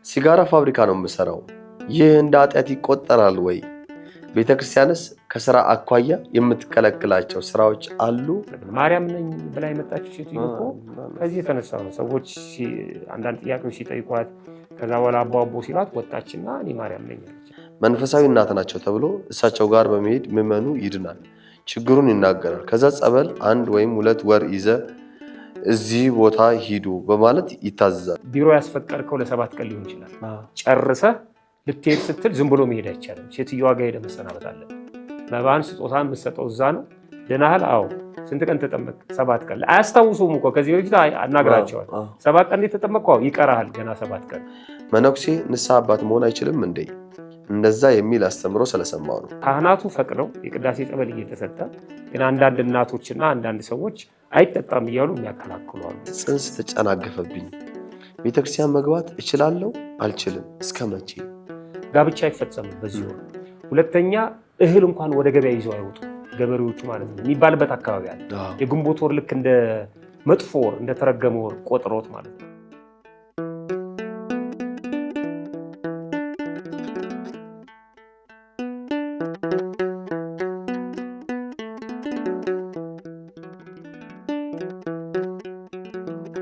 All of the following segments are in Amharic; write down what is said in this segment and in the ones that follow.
ሲጋራ ፋብሪካ ነው የምሰራው። ይህ እንደ ኃጢአት ይቆጠራል ወይ? ቤተክርስቲያንስ ከሥራ አኳያ የምትከለክላቸው ስራዎች አሉ? ማርያም ነኝ ብላ የመጣችው ሴትዮ እኮ ከዚህ የተነሳ ነው። ሰዎች አንዳንድ ጥያቄዎች ሲጠይቋት ከዛ በኋላ አቦ ሲላት ወጣችና እኔ ማርያም ነኝ አለች። መንፈሳዊ እናት ናቸው ተብሎ እሳቸው ጋር በመሄድ ምዕመኑ ይድናል፣ ችግሩን ይናገራል። ከዛ ጸበል 1 ወይም 2 ወር ይዘ እዚህ ቦታ ሂዱ በማለት ይታዘዛል። ቢሮ ያስፈቀድከው ለ7 ቀን ሊሆን ይችላል። ጨርሰህ ልትሄድ ስትል ዝም ብሎ መሄድ አይቻልም። ሴትዮዋ ጋር ሄደህ መሰናበት አለብህ። መባን ስጦታን የምትሰጠው እዛ ነው። ደህናህል? አዎ። ስንት ቀን ተጠመቅ? 7 ቀን። አያስታውሱም እኮ ከዚህ በፊት አናግራቸዋል። 7 ቀን የተጠመቅከው ይቀርሃል ገና 7 ቀን። መነኩሴ ንስሐ አባት መሆን አይችልም እንዴ? እንደዛ የሚል አስተምሮ ስለሰማው ነው። ካህናቱ ፈቅደው የቅዳሴ ጸበል እየተሰጠ ግን አንዳንድ እናቶችና አንዳንድ ሰዎች አይጠጣም እያሉ የሚያከላክሉ አሉ። ጽንስ ተጨናገፈብኝ፣ ቤተክርስቲያን መግባት እችላለሁ አልችልም? እስከ መቼ? ጋብቻ አይፈጸምም በዚህ ወር። ሁለተኛ እህል እንኳን ወደ ገበያ ይዘው አይወጡ ገበሬዎቹ ማለት ነው የሚባልበት አካባቢ አለ። የግንቦት ወር ልክ እንደ መጥፎ ወር እንደተረገመ ወር ቆጥሮት ማለት ነው።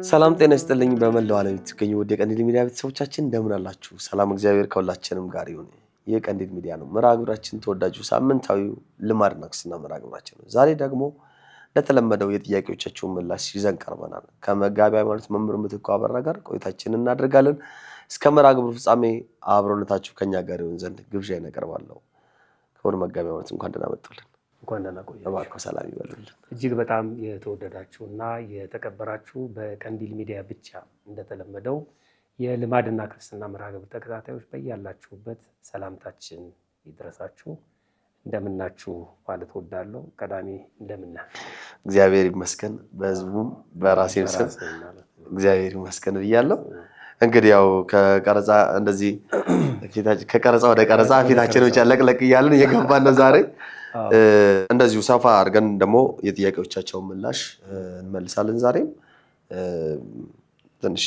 ሰላም ጤና ይስጥልኝ። በመላው ዓለም የምትገኙ ወደ ቀንዲል ሚዲያ ቤተሰቦቻችን እንደምን አላችሁ? ሰላም እግዚአብሔር ከሁላችንም ጋር ይሁን። ይህ ቀንዲል ሚዲያ ነው። መርሃ ግብራችን ተወዳጁ ሳምንታዊው ልማድና ክርስትና መርሃ ግብራችን ነው። ዛሬ ደግሞ ለተለመደው የጥያቄዎቻችሁን ምላሽ ይዘን ቀርበናል። ከመጋቢ ሃይማኖት መምህር ምትኩ አበራ ጋር ቆይታችንን እናደርጋለን። እስከ መርሃ ግብሩ ፍጻሜ አብሮነታችሁ ከኛ ጋር ይሁን ዘንድ ግብዣ እናቀርባለሁ። ክቡር መጋቢ ሃይማኖት እንኳን ደህና መጡልን። እንኳን ደህና ቆያችሁ። እባክዎ ሰላም ይበሉልን። እጅግ በጣም የተወደዳችሁና የተከበራችሁ በቀንዲል ሚዲያ ብቻ እንደተለመደው የልማድና ክርስትና መርሃ ግብር ተከታታዮች በያላችሁበት ሰላምታችን ይድረሳችሁ። እንደምናችሁ ማለት ወዳለሁ። ቀዳሚ እንደምና እግዚአብሔር ይመስገን፣ በህዝቡም በራሴም ስም እግዚአብሔር ይመስገን ብያለሁ። እንግዲህ ያው ከቀረጻ እንደዚህ ከቀረጻ ወደ ቀረጻ ፊታችን ብቻ ለቅለቅ እያልን እየገባን ነው ዛሬ። እንደዚሁ ሰፋ አድርገን ደግሞ የጥያቄዎቻቸውን ምላሽ እንመልሳለን። ዛሬም ትንሽ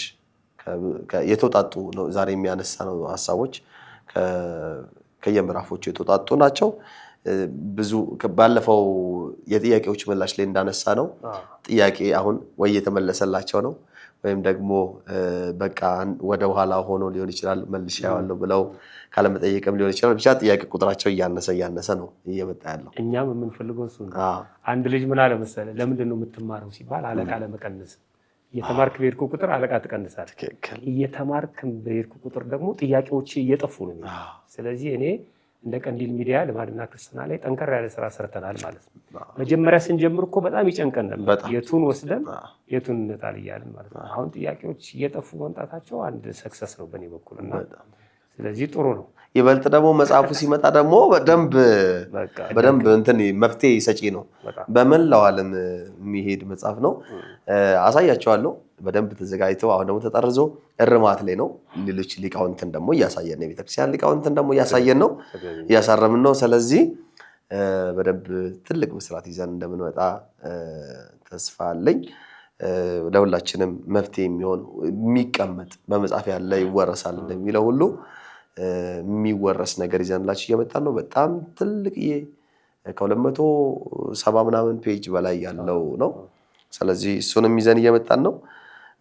የተውጣጡ ነው ዛሬ የሚያነሳ ነው ሀሳቦች ከየምዕራፎቹ የተውጣጡ ናቸው። ብዙ ባለፈው የጥያቄዎች ምላሽ ላይ እንዳነሳ ነው ጥያቄ አሁን ወይ የተመለሰላቸው ነው ወይም ደግሞ በቃ ወደ ኋላ ሆኖ ሊሆን ይችላል መልሼ ያዋለው ብለው ካለመጠየቅም ሊሆን ይችላል። ብቻ ጥያቄ ቁጥራቸው እያነሰ ነው እየመጣ ያለው። እኛም የምንፈልገው እሱ ነው። አንድ ልጅ ምን አለ መሰለህ፣ ለምንድን ነው የምትማረው ሲባል አለቃ ለመቀነስ። እየተማርክ በሄድኩ ቁጥር አለቃ ትቀንሳለህ። እየተማርክ በሄድኩ ቁጥር ደግሞ ጥያቄዎች እየጠፉ ነው። ስለዚህ እኔ እንደ ቀንዲል ሚዲያ ልማድና ክርስትና ላይ ጠንከር ያለ ስራ ሰርተናል ማለት ነው። መጀመሪያ ስንጀምር እኮ በጣም ይጨንቀን ነበር፣ የቱን ወስደን የቱን እንጣል እያልን ማለት ነው። አሁን ጥያቄዎች እየጠፉ መምጣታቸው አንድ ሰክሰስ ነው በእኔ በኩልና ስለዚህ ጥሩ ነው። ይበልጥ ደግሞ መጽሐፉ ሲመጣ ደግሞ በደንብ እንትን መፍትሄ ሰጪ ነው። በመላው ዓለም የሚሄድ መጽሐፍ ነው። አሳያቸዋለሁ በደንብ ተዘጋጅተው አሁን ደግሞ ተጠርዞ እርማት ላይ ነው። ሌሎች ሊቃውንትን ደግሞ እያሳየን ነው። ቤተክርስቲያን ሊቃውንትን ደግሞ እያሳየን ነው፣ እያሳረምን ነው። ስለዚህ በደንብ ትልቅ ምስራት ይዘን እንደምንመጣ ተስፋ አለኝ። ለሁላችንም መፍትሄ የሚሆን የሚቀመጥ በመጽሐፍ ያለ ይወረሳል እንደሚለው ሁሉ የሚወረስ ነገር ይዘንላችሁ እየመጣን ነው። በጣም ትልቅዬ ከ270 ምናምን ፔጅ በላይ ያለው ነው። ስለዚህ እሱንም ይዘን እየመጣን ነው።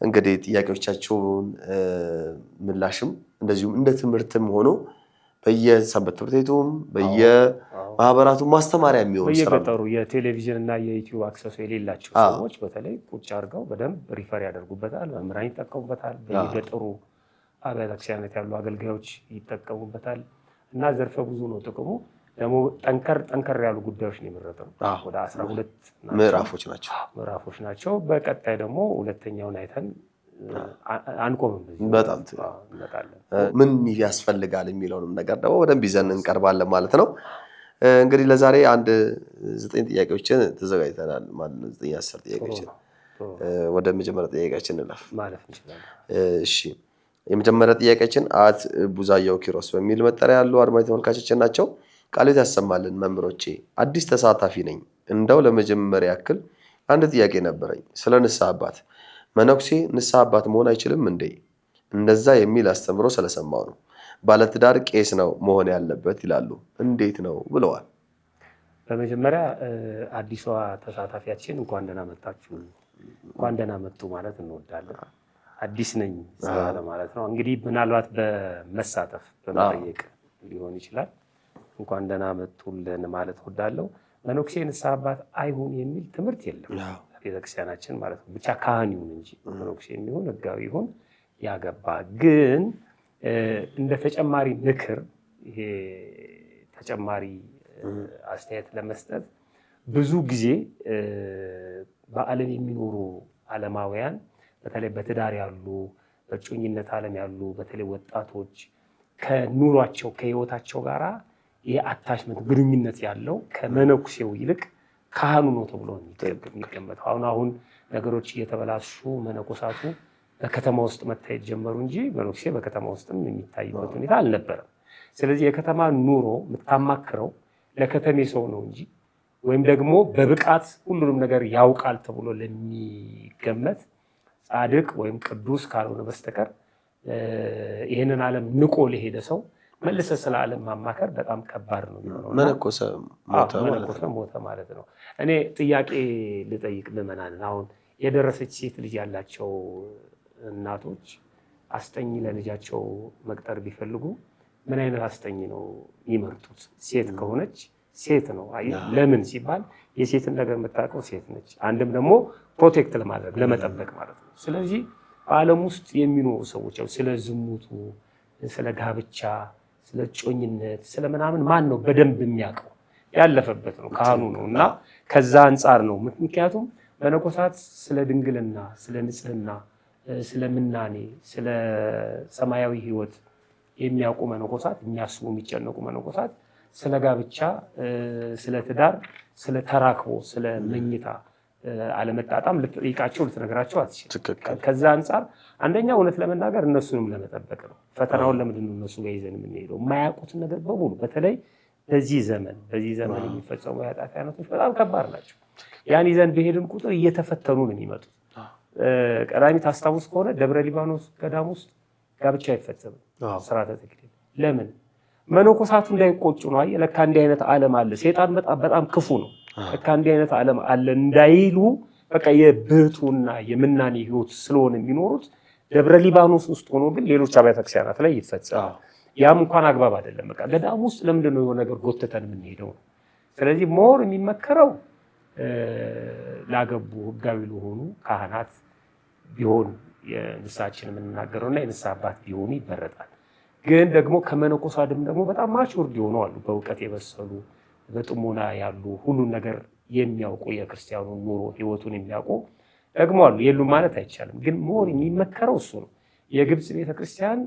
እንግዲህ ጥያቄዎቻችሁን ምላሽም እንደዚሁም እንደ ትምህርትም ሆኖ በየሰንበት ትምህርት ቤቱም በየማህበራቱ ማስተማሪያ የሚሆን ስራ በየገጠሩ የቴሌቪዥን እና የዩቲዩብ አክሰስ የሌላቸው ሰዎች በተለይ ቁጭ አድርገው በደንብ ሪፈር ያደርጉበታል። መምህራን ይጠቀሙበታል። በየገጠሩ አብያተ ክርስቲያናት ያሉ አገልጋዮች ይጠቀሙበታል እና ዘርፈ ብዙ ነው ጥቅሙ። ደግሞ ጠንከር ያሉ ጉዳዮች ነው የመረጠው። ወደ 12 ምዕራፎች ናቸው። በቀጣይ ደግሞ ሁለተኛውን አይተን አንቆምም። በጣም ምን ያስፈልጋል የሚለውንም ነገር ደግሞ በደንብ ይዘን እንቀርባለን ማለት ነው። እንግዲህ ለዛሬ 9 ጥያቄዎችን ተዘጋጅተናል ማለት ነው። 9-10 ጥያቄዎችን ወደ መጀመሪያ ጥያቄያችን እንለፍ ማለት እንችላለን። እሺ፣ የመጀመሪያ ጥያቄያችን አት ቡዛያው ኪሮስ በሚል መጠሪያ ያሉ አድማጭ ተመልካቾች ናቸው። ቃልዎት ያሰማልን መምህሮቼ፣ አዲስ ተሳታፊ ነኝ። እንደው ለመጀመሪያ ያክል አንድ ጥያቄ ነበረኝ ስለ ንስሐ አባት። መነኩሴ ንስሐ አባት መሆን አይችልም እንዴ? እንደዛ የሚል አስተምሮ ስለሰማው ነው። ባለትዳር ቄስ ነው መሆን ያለበት ይላሉ። እንዴት ነው ብለዋል። በመጀመሪያ አዲሷ ተሳታፊያችን እንኳን ደህና መጣችሁ፣ እንኳን ደህና መጡ ማለት እንወዳለን። አዲስ ነኝ ስላለ ማለት ነው። እንግዲህ ምናልባት በመሳተፍ በመጠየቅ ሊሆን ይችላል። እንኳን ደህና መጡልን ማለት እወዳለሁ። መነኩሴ ንስሐ አባት አይሁን የሚል ትምህርት የለም ቤተክርስቲያናችን ማለት ነው። ብቻ ካህን ይሁን እንጂ መነኩሴ የሚሆን ሕጋዊ ይሁን ያገባ ግን እንደ ተጨማሪ ምክር ይሄ ተጨማሪ አስተያየት ለመስጠት ብዙ ጊዜ በዓለም የሚኖሩ ዓለማውያን በተለይ በትዳር ያሉ በእጮኝነት ዓለም ያሉ በተለይ ወጣቶች ከኑሯቸው ከህይወታቸው ጋራ የአታችመንት ግንኙነት ያለው ከመነኩሴው ይልቅ ካህኑ ነው ተብሎ የሚገመተው። አሁን ነገሮች እየተበላሹ መነኮሳቱ በከተማ ውስጥ መታየት ጀመሩ እንጂ መነኩሴ በከተማ ውስጥም የሚታይበት ሁኔታ አልነበረም። ስለዚህ የከተማ ኑሮ የምታማክረው ለከተሜ ሰው ነው እንጂ ወይም ደግሞ በብቃት ሁሉንም ነገር ያውቃል ተብሎ ለሚገመት ጻድቅ ወይም ቅዱስ ካልሆነ በስተቀር ይህንን ዓለም ንቆ ለሄደ ሰው መልሰ ስለ ዓለም ማማከር በጣም ከባድ ነው የሚሆነው። መነኮሰ ሞተ ማለት ነው። እኔ ጥያቄ ልጠይቅ ምዕመናንን። አሁን የደረሰች ሴት ልጅ ያላቸው እናቶች አስጠኝ ለልጃቸው መቅጠር ቢፈልጉ ምን አይነት አስጠኝ ነው የሚመርጡት? ሴት ከሆነች ሴት ነው። ለምን ሲባል የሴትን ነገር የምታውቀው ሴት ነች። አንድም ደግሞ ፕሮቴክት ለማድረግ ለመጠበቅ ማለት ነው። ስለዚህ በዓለም ውስጥ የሚኖሩ ሰዎች ስለ ዝሙቱ፣ ስለ ጋብቻ፣ ስለ እጮኝነት፣ ስለ ምናምን ማን ነው በደንብ የሚያውቀው? ያለፈበት ነው፣ ካህኑ ነው። እና ከዛ አንጻር ነው። ምክንያቱም መነኮሳት ስለ ድንግልና፣ ስለ ንጽህና፣ ስለ ምናኔ፣ ስለ ሰማያዊ ሕይወት የሚያውቁ መነኮሳት፣ የሚያስቡ የሚጨነቁ መነኮሳት ስለ ጋብቻ፣ ስለ ትዳር፣ ስለ ተራክቦ፣ ስለ መኝታ አለመጣጣም ልትጠይቃቸው ልትነግራቸው አትችልም። ከዛ አንጻር አንደኛ እውነት ለመናገር እነሱንም ለመጠበቅ ነው። ፈተናውን ለምንድን ነው እነሱ ጋር ይዘን የምንሄደው? የማያውቁትን ነገር በሙሉ በተለይ በዚህ ዘመን የሚፈጸሙ የኃጢአት አይነቶች በጣም ከባድ ናቸው። ያን ይዘን በሄድን ቁጥር እየተፈተኑ ነው የሚመጡት። ቀዳሚ ታስታውስ ከሆነ ደብረ ሊባኖስ ገዳም ውስጥ ጋብቻ አይፈጸምም፣ ስርዓተ ተክሊል። ለምን? መነኮሳቱ እንዳይቆጩ ነው። አየህ ለካ እንዲህ አይነት ዓለም አለ፣ ሴጣን በጣም ክፉ ነው፣ ለካ እንዲህ አይነት ዓለም አለ እንዳይሉ በቃ የብህቱና የምናኔ ህይወት ስለሆነ የሚኖሩት ደብረ ሊባኖስ ውስጥ ሆኖ ግን ሌሎች አብያተ ክርስቲያናት ላይ ይፈጸማል። ያም እንኳን አግባብ አይደለም። በቃ ገዳም ውስጥ ለምንድን ነው የሆነ ነገር ጎትተን የምንሄደው? ስለዚህ ሞር የሚመከረው ላገቡ ህጋዊ ለሆኑ ካህናት ቢሆን የንስሐችን የምንናገረውና የንስሐ አባት ቢሆኑ ይመረጣል። ግን ደግሞ ከመነኮሳትም ደግሞ በጣም ማቹርድ የሆኑ አሉ፣ በእውቀት የበሰሉ በጥሞና ያሉ ሁሉን ነገር የሚያውቁ የክርስቲያኑን ኑሮ ህይወቱን የሚያውቁ ደግሞ አሉ። የሉም ማለት አይቻልም። ግን ሞር የሚመከረው እሱ ነው። የግብፅ ቤተክርስቲያን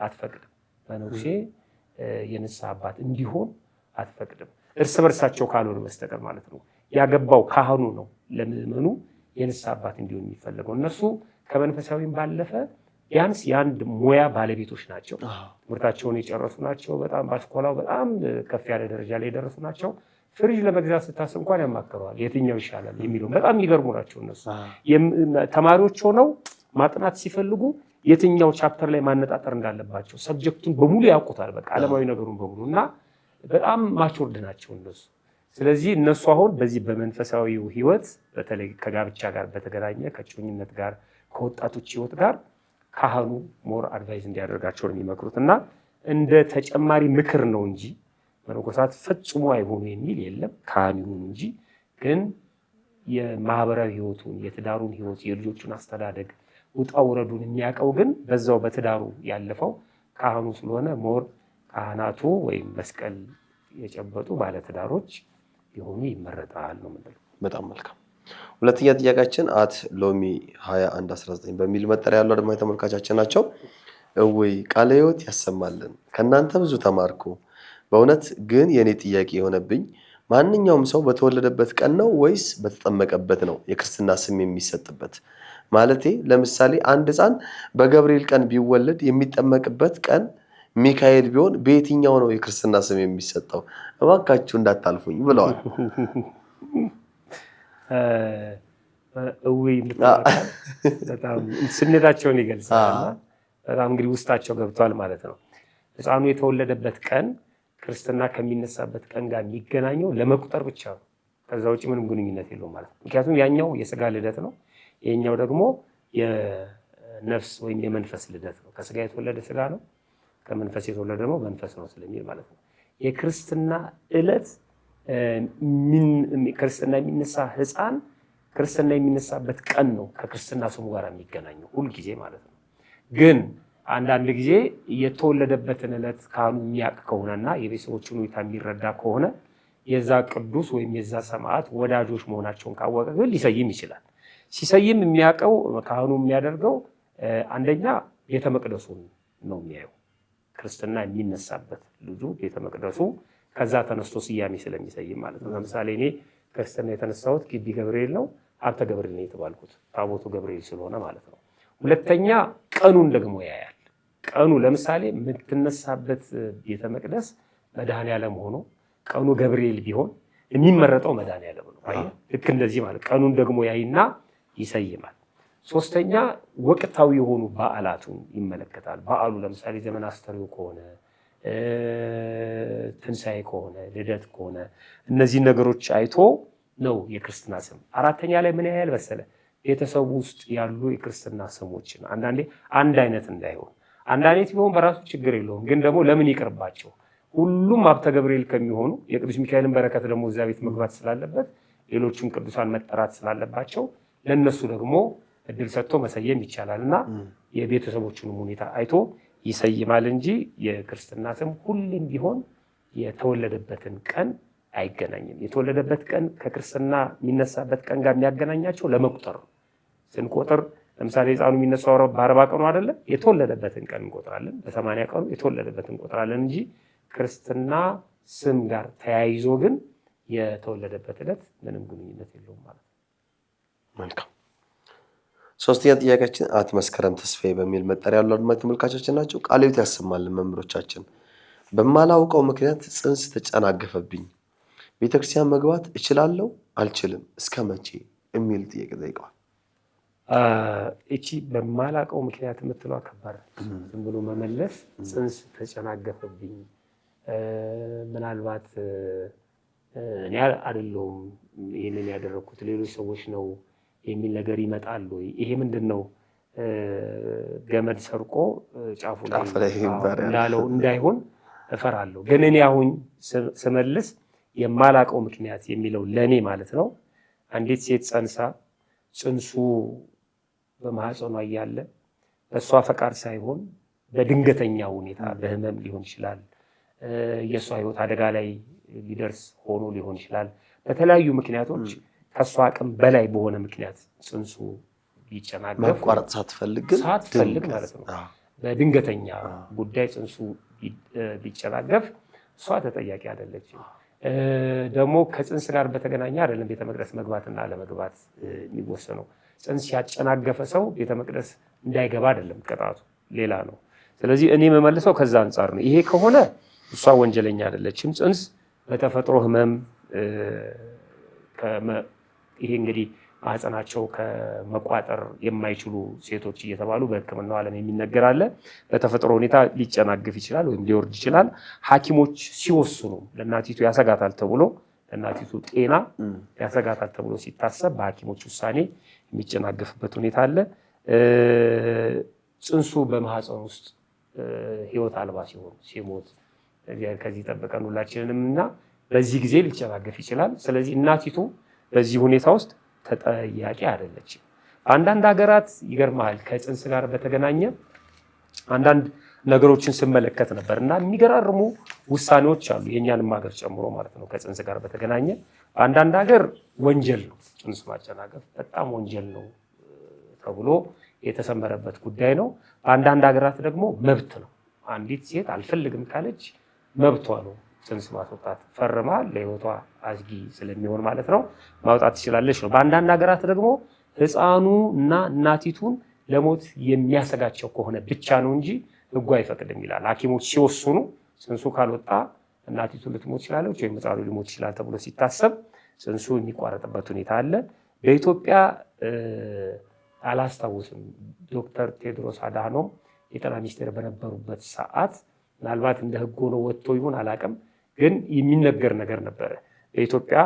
አትፈቅድም፣ መነኩሴ የንስሐ አባት እንዲሆን አትፈቅድም፣ እርስ በርሳቸው ካልሆነ በስተቀር ማለት ነው። ያገባው ካህኑ ነው ለምዕመኑ የንስሐ አባት እንዲሆን የሚፈለገው። እነሱ ከመንፈሳዊም ባለፈ ቢያንስ የአንድ ሙያ ባለቤቶች ናቸው። ትምህርታቸውን የጨረሱ ናቸው። በጣም በአስኮላው በጣም ከፍ ያለ ደረጃ ላይ የደረሱ ናቸው። ፍሪጅ ለመግዛት ስታስብ እንኳን ያማክረዋል የትኛው ይሻላል የሚለው። በጣም የሚገርሙ ናቸው እነሱ። ተማሪዎች ሆነው ማጥናት ሲፈልጉ የትኛው ቻፕተር ላይ ማነጣጠር እንዳለባቸው ሰብጀክቱን በሙሉ ያውቁታል። በቃ ዓለማዊ ነገሩን በሙሉ እና በጣም ማቹርድ ናቸው እነሱ። ስለዚህ እነሱ አሁን በዚህ በመንፈሳዊው ህይወት በተለይ ከጋብቻ ጋር በተገናኘ ከእጮኝነት ጋር ከወጣቶች ህይወት ጋር ካህኑ ሞር አድቫይዝ እንዲያደርጋቸው ነው የሚመክሩት። እና እንደ ተጨማሪ ምክር ነው እንጂ መነኮሳት ፈጽሞ አይሆኑ የሚል የለም። ካህን ይሁኑ እንጂ ግን የማህበራዊ ህይወቱን የትዳሩን ህይወት የልጆቹን አስተዳደግ ውጣ ውረዱን የሚያውቀው ግን በዛው በትዳሩ ያለፈው ካህኑ ስለሆነ ሞር ካህናቱ ወይም መስቀል የጨበጡ ባለትዳሮች ቢሆኑ ይመረጣል ነው የምንለው። በጣም መልካም። ሁለተኛ ጥያቄያችን ሎሚ 2119 በሚል መጠሪያ ያለው አድማጭ ተመልካቻችን ናቸው። እውይ ቃለ ሕይወት ያሰማልን፣ ከእናንተ ብዙ ተማርኩ። በእውነት ግን የኔ ጥያቄ የሆነብኝ ማንኛውም ሰው በተወለደበት ቀን ነው ወይስ በተጠመቀበት ነው የክርስትና ስም የሚሰጥበት? ማለቴ ለምሳሌ አንድ ሕፃን በገብርኤል ቀን ቢወለድ የሚጠመቅበት ቀን ሚካኤል ቢሆን በየትኛው ነው የክርስትና ስም የሚሰጠው? እባካችሁ እንዳታልፉኝ ብለዋል። እውይ በጣም ስሜታቸውን ይገልጻል። በጣም እንግዲህ ውስጣቸው ገብቷል ማለት ነው። ሕፃኑ የተወለደበት ቀን ክርስትና ከሚነሳበት ቀን ጋር የሚገናኘው ለመቁጠር ብቻ ነው። ከዛ ውጭ ምንም ግንኙነት የለውም ማለት ነው። ምክንያቱም ያኛው የስጋ ልደት ነው፣ ይሄኛው ደግሞ የነፍስ ወይም የመንፈስ ልደት ነው። ከስጋ የተወለደ ስጋ ነው፣ ከመንፈስ የተወለደ ደግሞ መንፈስ ነው ስለሚል ማለት ነው። የክርስትና ዕለት ክርስትና የሚነሳ ሕፃን ክርስትና የሚነሳበት ቀን ነው ከክርስትና ስሙ ጋር የሚገናኘው ሁልጊዜ ማለት ነው። ግን አንዳንድ ጊዜ የተወለደበትን ዕለት ካህኑ የሚያውቅ ከሆነና የቤተሰቦቹን ሁኔታ የሚረዳ ከሆነ የዛ ቅዱስ ወይም የዛ ሰማዕት ወዳጆች መሆናቸውን ካወቀ ግን ሊሰይም ይችላል። ሲሰይም የሚያውቀው ካህኑ የሚያደርገው አንደኛ ቤተ መቅደሱን ነው የሚያየው። ክርስትና የሚነሳበት ልጁ ቤተ መቅደሱ ከዛ ተነስቶ ስያሜ ስለሚሰይም ማለት ነው። ለምሳሌ እኔ ክርስትና የተነሳሁት ግቢ ገብርኤል ነው፣ ሀብተ ገብርኤል ነው የተባልኩት ታቦቱ ገብርኤል ስለሆነ ማለት ነው። ሁለተኛ ቀኑን ደግሞ ያያል። ቀኑ ለምሳሌ የምትነሳበት ቤተ መቅደስ መድኃኔዓለም ሆኖ ቀኑ ገብርኤል ቢሆን የሚመረጠው መድኃኔዓለም ነው። ልክ እንደዚህ ማለት ቀኑን ደግሞ ያይና ይሰይማል። ሶስተኛ ወቅታዊ የሆኑ በዓላቱን ይመለከታል። በዓሉ ለምሳሌ ዘመን አስተርእዮ ከሆነ፣ ትንሣኤ ከሆነ፣ ልደት ከሆነ እነዚህ ነገሮች አይቶ ነው የክርስትና ስም። አራተኛ ላይ ምን ያህል መሰለ ቤተሰቡ ውስጥ ያሉ የክርስትና ስሞችን አንዳንዴ አንድ አይነት እንዳይሆን፣ አንድ አይነት ቢሆን በራሱ ችግር የለውም። ግን ደግሞ ለምን ይቅርባቸው? ሁሉም ሀብተ ገብርኤል ከሚሆኑ የቅዱስ ሚካኤልን በረከት ደግሞ እዛ ቤት መግባት ስላለበት ሌሎችም ቅዱሳን መጠራት ስላለባቸው ለነሱ ደግሞ እድል ሰጥቶ መሰየም ይቻላል እና የቤተሰቦቹንም ሁኔታ አይቶ ይሰይማል እንጂ የክርስትና ስም ሁሌም ቢሆን የተወለደበትን ቀን አይገናኝም። የተወለደበት ቀን ከክርስትና የሚነሳበት ቀን ጋር የሚያገናኛቸው ለመቁጠር ነው። ስንቆጥር ለምሳሌ ሕፃኑ የሚነሳው በ40 ቀኑ አይደለም፣ የተወለደበትን ቀን እንቆጥራለን። በ80 ቀኑ የተወለደበትን እንቆጥራለን እንጂ ክርስትና ስም ጋር ተያይዞ ግን የተወለደበት ዕለት ምንም ግንኙነት የለውም ማለት ነው። መልካም። ሶስተኛ ጥያቄያችን አቶ መስከረም ተስፋዬ በሚል መጠሪያ ያሉ አድማጭ ተመልካቾቻችን ናቸው። ቃለ ሕይወት ያሰማልን መምህሮቻችን። በማላውቀው ምክንያት ጽንስ ተጨናገፈብኝ፣ ቤተክርስቲያን መግባት እችላለሁ አልችልም እስከ መቼ የሚል ጥያቄ ጠይቀዋል። እቺ በማላውቀው ምክንያት የምትለው ከባድ ዝም ብሎ መመለስ። ጽንስ ተጨናገፈብኝ ምናልባት እኔ አይደለሁም ይህንን ያደረኩት ሌሎች ሰዎች ነው የሚል ነገር ይመጣል ወይ? ይሄ ምንድን ነው? ገመድ ሰርቆ ጫፉ ላይ እንዳለው እንዳይሆን እፈራለሁ። ግን እኔ አሁን ስመልስ የማላውቀው ምክንያት የሚለው ለኔ ማለት ነው አንዲት ሴት ጸንሳ ጽንሱ በማህፀኗ እያለ በእሷ ፈቃድ ሳይሆን በድንገተኛ ሁኔታ በህመም ሊሆን ይችላል፣ የእሷ ህይወት አደጋ ላይ ሊደርስ ሆኖ ሊሆን ይችላል። በተለያዩ ምክንያቶች ከእሷ አቅም በላይ በሆነ ምክንያት ጽንሱ ቢጨናገፍ ማቋረጥ ሳትፈልግ ማለት ነው በድንገተኛ ጉዳይ ጽንሱ ቢጨናገፍ እሷ ተጠያቂ አይደለችም። ደግሞ ከጽንስ ጋር በተገናኘ አይደለም ቤተ መቅደስ መግባትና አለመግባት የሚወሰነው። ጽንስ ያጨናገፈ ሰው ቤተ መቅደስ እንዳይገባ አይደለም ቅጣቱ፣ ሌላ ነው። ስለዚህ እኔ የምመልሰው ከዛ አንጻር ነው። ይሄ ከሆነ እሷ ወንጀለኛ አይደለችም። ጽንስ በተፈጥሮ ህመም ይሄ እንግዲህ ማህፀናቸው ከመቋጠር የማይችሉ ሴቶች እየተባሉ በሕክምናው ዓለም የሚነገር አለ። በተፈጥሮ ሁኔታ ሊጨናገፍ ይችላል ወይም ሊወርድ ይችላል። ሐኪሞች ሲወስኑ ለእናቲቱ ያሰጋታል ተብሎ ለእናቲቱ ጤና ያሰጋታል ተብሎ ሲታሰብ በሐኪሞች ውሳኔ የሚጨናገፍበት ሁኔታ አለ። ጽንሱ በማህፀን ውስጥ ህይወት አልባ ሲሆን ሲሞት ከዚህ ጠበቀን ሁላችንንም እና በዚህ ጊዜ ሊጨናገፍ ይችላል። ስለዚህ እናቲቱ በዚህ ሁኔታ ውስጥ ተጠያቂ አይደለችም። አንዳንድ ሀገራት ይገርማል ከጽንስ ጋር በተገናኘ አንዳንድ ነገሮችን ስመለከት ነበር እና የሚገራርሙ ውሳኔዎች አሉ፣ የእኛንም ሀገር ጨምሮ ማለት ነው። ከጽንስ ጋር በተገናኘ አንዳንድ ሀገር ወንጀል ነው ጽንስ ማጨናገፍ፣ በጣም ወንጀል ነው ተብሎ የተሰመረበት ጉዳይ ነው። በአንዳንድ ሀገራት ደግሞ መብት ነው። አንዲት ሴት አልፈልግም ካለች መብቷ ነው ጽንስ ማስወጣት፣ ፈርማ ለህይወቷ አስጊ ስለሚሆን ማለት ነው ማውጣት ትችላለች ነው። በአንዳንድ ሀገራት ደግሞ ህፃኑ እና እናቲቱን ለሞት የሚያሰጋቸው ከሆነ ብቻ ነው እንጂ ህጉ አይፈቅድም ይላል። ሐኪሞች ሲወስኑ ጽንሱ ካልወጣ እናቲቱ ልትሞት ትችላለች ወይም ህፃኑ ሊሞት ይችላል ተብሎ ሲታሰብ ጽንሱ የሚቋረጥበት ሁኔታ አለ። በኢትዮጵያ አላስታውስም ዶክተር ቴድሮስ አድሃኖም የጤና ሚኒስቴር በነበሩበት ሰዓት ምናልባት እንደ ህግ ሆኖ ወጥቶ ይሁን አላውቅም፣ ግን የሚነገር ነገር ነበረ። በኢትዮጵያ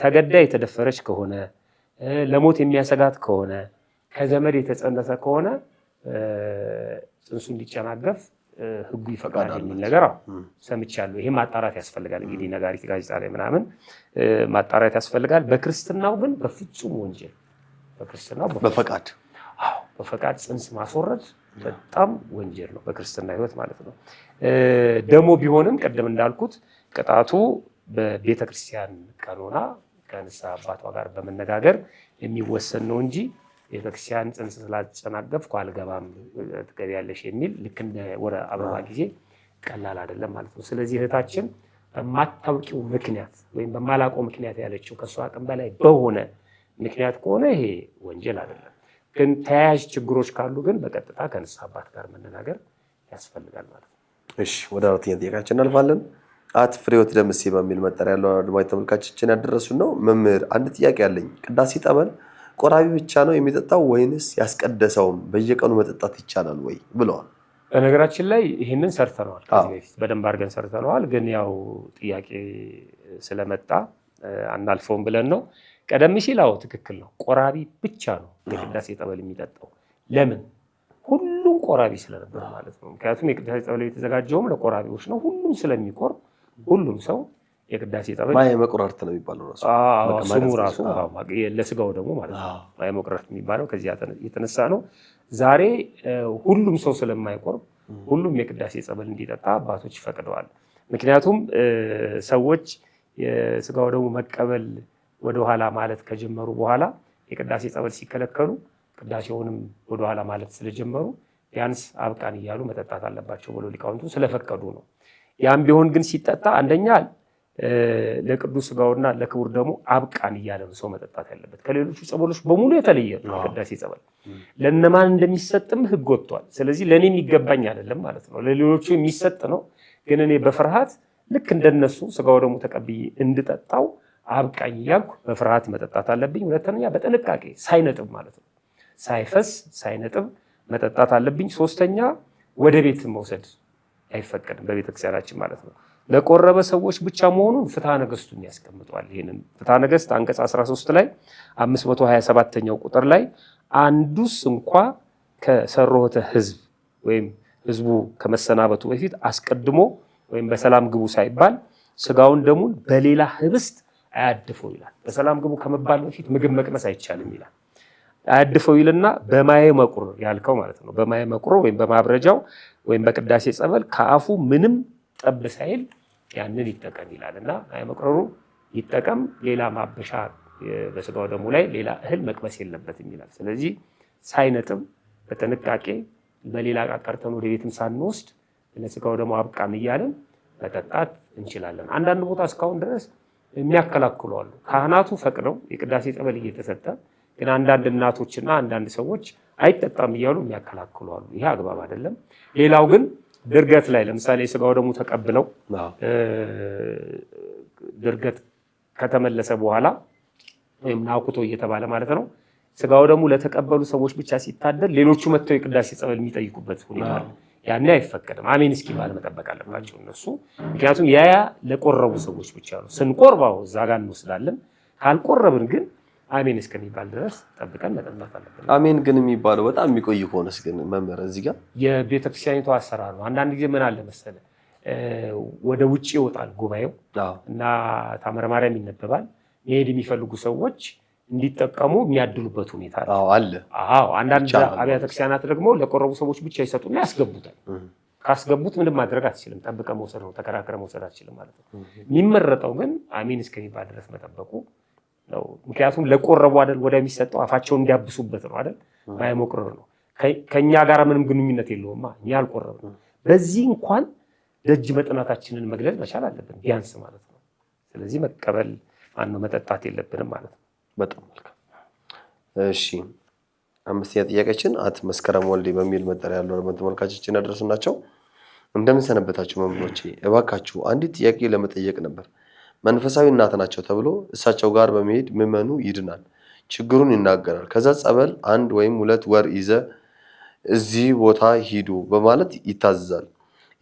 ተገዳ የተደፈረች ከሆነ ለሞት የሚያሰጋት ከሆነ ከዘመድ የተጸነሰ ከሆነ ጽንሱ እንዲጨናገፍ ህጉ ይፈቅዳል የሚል ነገር ሰምቻለሁ። ይሄ ማጣራት ያስፈልጋል። እንግዲህ ነጋሪት ጋዜጣ ላይ ምናምን ማጣራት ያስፈልጋል። በክርስትናው ግን በፍጹም ወንጀል በክርስትናው በፈቃድ ጽንስ ማስወረድ በጣም ወንጀል ነው፣ በክርስትና ህይወት ማለት ነው። ደግሞ ቢሆንም ቅድም እንዳልኩት ቅጣቱ በቤተክርስቲያን ቀኖና ከንስሐ አባቷ ጋር በመነጋገር የሚወሰን ነው እንጂ ቤተክርስቲያን ጽንስ ስላጨናገፍኩ አልገባም ትገቢያለሽ የሚል ልክ እንደ ወረ አበባ ጊዜ ቀላል አይደለም ማለት ነው። ስለዚህ እህታችን በማታውቂው ምክንያት ወይም በማላውቀው ምክንያት ያለችው ከሷ አቅም በላይ በሆነ ምክንያት ከሆነ ይሄ ወንጀል አይደለም። ግን ተያያዥ ችግሮች ካሉ ግን በቀጥታ ከንስሐ አባት ጋር መነጋገር ያስፈልጋል ማለት ነው። እሺ፣ ወደ አራተኛ ጥያቄያችን እናልፋለን። ፍሬህይወት ደምሴ በሚል መጠሪያ ያለው አድማጭ ተመልካቾችን ያደረሱን ነው። መምህር፣ አንድ ጥያቄ አለኝ። ቅዳሴ ጠበል ቆራቢ ብቻ ነው የሚጠጣው ወይንስ ያስቀደሰውም በየቀኑ መጠጣት ይቻላል ወይ ብለዋል። በነገራችን ላይ ይህንን ሰርተነዋል፣ ከዚህ በፊት በደንብ አድርገን ሰርተነዋል። ግን ያው ጥያቄ ስለመጣ አናልፈውም ብለን ነው። ቀደም ሲል አዎ ትክክል ነው፣ ቆራቢ ብቻ ነው የቅዳሴ ጠበል የሚጠጣው። ለምን? ሁሉም ቆራቢ ስለነበር ማለት ነው። ምክንያቱም የቅዳሴ ጠበል የተዘጋጀውም ለቆራቢዎች ነው። ሁሉም ስለሚቆርብ ሁሉም ሰው የቅዳሴ ጠበል ማየ መቁረርት ነው የሚባለው ራሱ ስሙ ራሱ ለስጋው ደግሞ ማለት ነው። ማየ መቁረርት የሚባለው ከዚህ የተነሳ ነው። ዛሬ ሁሉም ሰው ስለማይቆርብ ሁሉም የቅዳሴ ጠበል እንዲጠጣ አባቶች ፈቅደዋል። ምክንያቱም ሰዎች የስጋው ደግሞ መቀበል ወደኋላ ማለት ከጀመሩ በኋላ የቅዳሴ ጠበል ሲከለከሉ ቅዳሴውንም ወደኋላ ማለት ስለጀመሩ ቢያንስ አብቃን እያሉ መጠጣት አለባቸው ብሎ ሊቃውንቱ ስለፈቀዱ ነው። ያም ቢሆን ግን ሲጠጣ አንደኛ ለቅዱስ ስጋውና ለክቡር ደግሞ አብቃን እያለ ነው ሰው መጠጣት ያለበት። ከሌሎቹ ጸበሎች በሙሉ የተለየ ነው ቅዳሴ ጸበል። ለነማን እንደሚሰጥም ህግ ወጥቷል። ስለዚህ ለእኔ የሚገባኝ አይደለም ማለት ነው፣ ለሌሎቹ የሚሰጥ ነው። ግን እኔ በፍርሃት ልክ እንደነሱ ስጋው ደግሞ ተቀብዬ እንድጠጣው አብቃኝ እያልኩ በፍርሃት መጠጣት አለብኝ። ሁለተኛ በጥንቃቄ ሳይነጥብ ማለት ነው፣ ሳይፈስ ሳይነጥብ መጠጣት አለብኝ። ሶስተኛ ወደ ቤት መውሰድ አይፈቀድም በቤተክርስቲያናችን ማለት ነው። ለቆረበ ሰዎች ብቻ መሆኑን ፍትሐ ነገሥቱን ያስቀምጧል። ይሄንን ፍትሐ ነገሥት አንቀጽ 13 ላይ 527ኛው ቁጥር ላይ አንዱስ እንኳ ከሰሮተ ህዝብ ወይም ህዝቡ ከመሰናበቱ በፊት አስቀድሞ ወይም በሰላም ግቡ ሳይባል ስጋውን ደሙን በሌላ ህብስት አያድፈው ይላል። በሰላም ግቡ ከመባል በፊት ምግብ መቅመስ አይቻልም ይላል። አያድፈው ይልና በማየ መቁር ያልከው ማለት ነው። በማየ መቁር ወይም በማብረጃው ወይም በቅዳሴ ጸበል ከአፉ ምንም ጠብ ሳይል ያንን ይጠቀም ይላል እና ማየ መቁረሩ ይጠቀም፣ ሌላ ማበሻ በስጋው ደሙ ላይ ሌላ እህል መቅመስ የለበትም ይላል። ስለዚህ ሳይነጥብ በጥንቃቄ በሌላ ቀርተን ወደ ቤትም ሳንወስድ ለስጋው ደሙ አብቃን እያለን መጠጣት እንችላለን። አንዳንድ ቦታ እስካሁን ድረስ የሚያከላክሉ አሉ። ካህናቱ ፈቅደው የቅዳሴ ጸበል እየተሰጠ ግን አንዳንድ እናቶችና አንዳንድ ሰዎች አይጠጣም እያሉ የሚያከላክሉ አሉ። ይሄ አግባብ አይደለም። ሌላው ግን ድርገት ላይ ለምሳሌ ስጋው ደግሞ ተቀብለው ድርገት ከተመለሰ በኋላ ወይም ናኩቶ እየተባለ ማለት ነው ስጋው ደግሞ ለተቀበሉ ሰዎች ብቻ ሲታደል ሌሎቹ መጥተው የቅዳሴ ጸበል የሚጠይቁበት ሁኔታ አለ። ያኔ አይፈቀድም። አሜን እስኪባል መጠበቅ አለባቸው እነሱ። ምክንያቱም ያ ለቆረቡ ሰዎች ብቻ ነው። ስንቆርባው እዛ ጋር እንወስዳለን። ካልቆረብን ግን አሜን እስከሚባል ድረስ ጠብቀን መጠጣት አለብን። አሜን ግን የሚባለው በጣም የሚቆይ ከሆነስ ግን መምህር እዚህ ጋር የቤተክርስቲያኒቷ አሰራር ነው። አንዳንድ ጊዜ ምን አለ መሰለ ወደ ውጭ ይወጣል ጉባኤው እና ታምረ ማርያም ይነበባል። መሄድ የሚፈልጉ ሰዎች እንዲጠቀሙ የሚያድሉበት ሁኔታ አለ። አንዳንድ አብያተ ክርስቲያናት ደግሞ ለቆረቡ ሰዎች ብቻ ይሰጡና ያስገቡታል። ካስገቡት ምንም ማድረግ አትችልም፣ ጠብቀ መውሰድ ነው፣ ተከራክረ መውሰድ አትችልም ማለት ነው። የሚመረጠው ግን አሜን እስከሚባል ድረስ መጠበቁ ነው። ምክንያቱም ለቆረቡ አይደል ወደሚሰጠው አፋቸውን እንዲያብሱበት ነው አይደል፣ ማየ መቁረር ነው። ከኛ ጋር ምንም ግንኙነት የለውም፣ እኛ አልቆረብንም። በዚህ እንኳን ደጅ መጥናታችንን መግለጽ መቻል አለብን ቢያንስ ማለት ነው። ስለዚህ መቀበል ማነው መጠጣት የለብንም ማለት ነው። በጣም መልካም። እሺ፣ አምስተኛ ጥያቄያችን አት መስከረም ወልዴ በሚል መጠሪያ ያለው ተመልካቾችን ያደረስናቸው። እንደምን ሰነበታችሁ መምህሮቼ፣ እባካችሁ አንዲት ጥያቄ ለመጠየቅ ነበር። መንፈሳዊ እናት ናቸው ተብሎ እሳቸው ጋር በመሄድ ምዕመኑ ይድናል፣ ችግሩን ይናገራል። ከዛ ጸበል 1 ወይም 2 ወር ይዘ እዚህ ቦታ ሂዱ በማለት ይታዘዛል።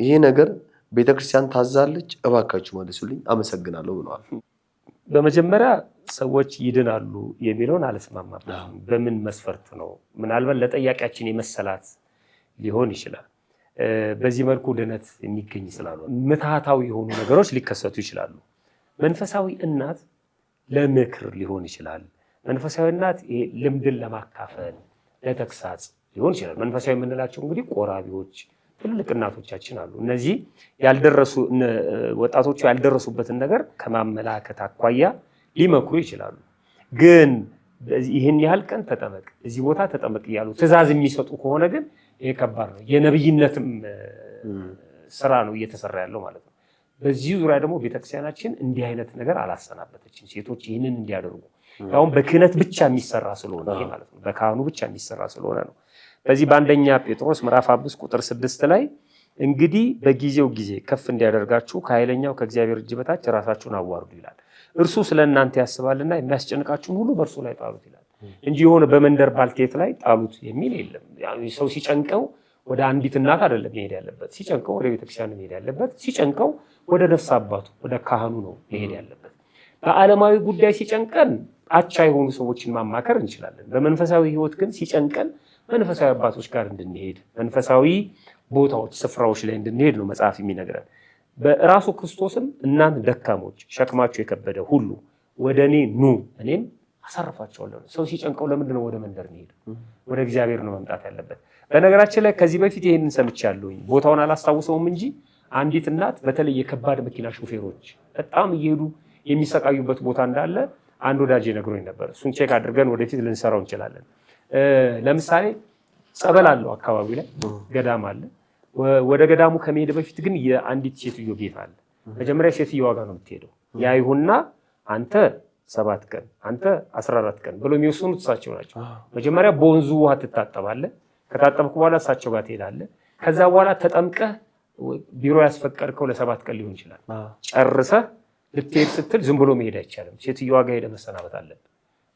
ይሄ ነገር ቤተክርስቲያን ታዛለች? እባካችሁ መልሱልኝ፣ አመሰግናለሁ ብለዋል። በመጀመሪያ ሰዎች ይድናሉ የሚለውን አልስማማበትም። በምን መስፈርት ነው? ምናልባት ለጠያቂያችን የመሰላት ሊሆን ይችላል። በዚህ መልኩ ድነት የሚገኝ ስላሉ ምትሃታዊ የሆኑ ነገሮች ሊከሰቱ ይችላሉ። መንፈሳዊ እናት ለምክር ሊሆን ይችላል። መንፈሳዊ እናት ልምድን ለማካፈል ለተግሳጽ ሊሆን ይችላል። መንፈሳዊ የምንላቸው እንግዲህ ቆራቢዎች፣ ትልልቅ እናቶቻችን አሉ። እነዚህ ወጣቶቹ ያልደረሱበትን ነገር ከማመላከት አኳያ ሊመክሩ ይችላሉ። ግን ይህን ያህል ቀን ተጠመቅ፣ እዚህ ቦታ ተጠመቅ እያሉ ትእዛዝ የሚሰጡ ከሆነ ግን ይሄ ከባድ ነው። የነብይነትም ስራ ነው እየተሰራ ያለው ማለት ነው። በዚህ ዙሪያ ደግሞ ቤተክርስቲያናችን እንዲህ አይነት ነገር አላሰናበተችም። ሴቶች ይህንን እንዲያደርጉ ያውም በክህነት ብቻ የሚሰራ ስለሆነ ይሄ ማለት ነው፣ በካህኑ ብቻ የሚሰራ ስለሆነ ነው። በዚህ በአንደኛ ጴጥሮስ ምዕራፍ 5 ቁጥር 6 ላይ እንግዲህ በጊዜው ጊዜ ከፍ እንዲያደርጋችሁ ከኃይለኛው ከእግዚአብሔር እጅ በታች ራሳችሁን አዋርዱ ይላል። እርሱ ስለ እናንተ ያስባልና የሚያስጨንቃችሁን ሁሉ በእርሱ ላይ ጣሉት ይላል እንጂ የሆነ በመንደር ባልቴት ላይ ጣሉት የሚል የለም። ሰው ሲጨንቀው ወደ አንዲት እናት አይደለም መሄድ ያለበት። ሲጨንቀው ወደ ቤተክርስቲያን መሄድ ያለበት። ሲጨንቀው ወደ ነፍስ አባቱ ወደ ካህኑ ነው መሄድ ያለበት። በዓለማዊ ጉዳይ ሲጨንቀን አቻ የሆኑ ሰዎችን ማማከር እንችላለን። በመንፈሳዊ ሕይወት ግን ሲጨንቀን መንፈሳዊ አባቶች ጋር እንድንሄድ፣ መንፈሳዊ ቦታዎች ስፍራዎች ላይ እንድንሄድ ነው መጽሐፍ የሚነግረን። በራሱ ክርስቶስም እናንተ ደካሞች ሸክማችሁ የከበደ ሁሉ ወደ እኔ ኑ እኔም አሳርፋቸዋለሁ። ሰው ሲጨንቀው ለምንድን ነው ወደ መንደር የሚሄድ? ወደ እግዚአብሔር ነው መምጣት ያለበት። በነገራችን ላይ ከዚህ በፊት ይሄንን ሰምቻለሁኝ፣ ቦታውን አላስታውሰውም እንጂ አንዲት እናት በተለይ የከባድ መኪና ሾፌሮች በጣም እየሄዱ የሚሰቃዩበት ቦታ እንዳለ አንድ ወዳጅ ነግሮኝ ነበር። እሱን ቼክ አድርገን ወደፊት ልንሰራው እንችላለን። ለምሳሌ ጸበል አለው አካባቢ ላይ ገዳም አለ። ወደ ገዳሙ ከመሄድ በፊት ግን የአንዲት ሴትዮ ቤት አለ። መጀመሪያ ሴትዮዋ ጋር ነው የምትሄደው። ያ ይሁንና አንተ 7 ቀን አንተ 14 ቀን ብሎ የሚወስኑት እሳቸው ናቸው። መጀመሪያ በወንዙ ውሃ ትታጠባለህ። ከታጠብክ በኋላ እሳቸው ጋር ትሄዳለህ። ከዛ በኋላ ተጠምቀህ ቢሮ ያስፈቀድከው ለ7 ቀን ሊሆን ይችላል። ጨርሰህ ልትሄድ ስትል ዝም ብሎ መሄድ አይቻልም። ሴትዮዋ ጋር ሄደህ መሰናበት አለብህ።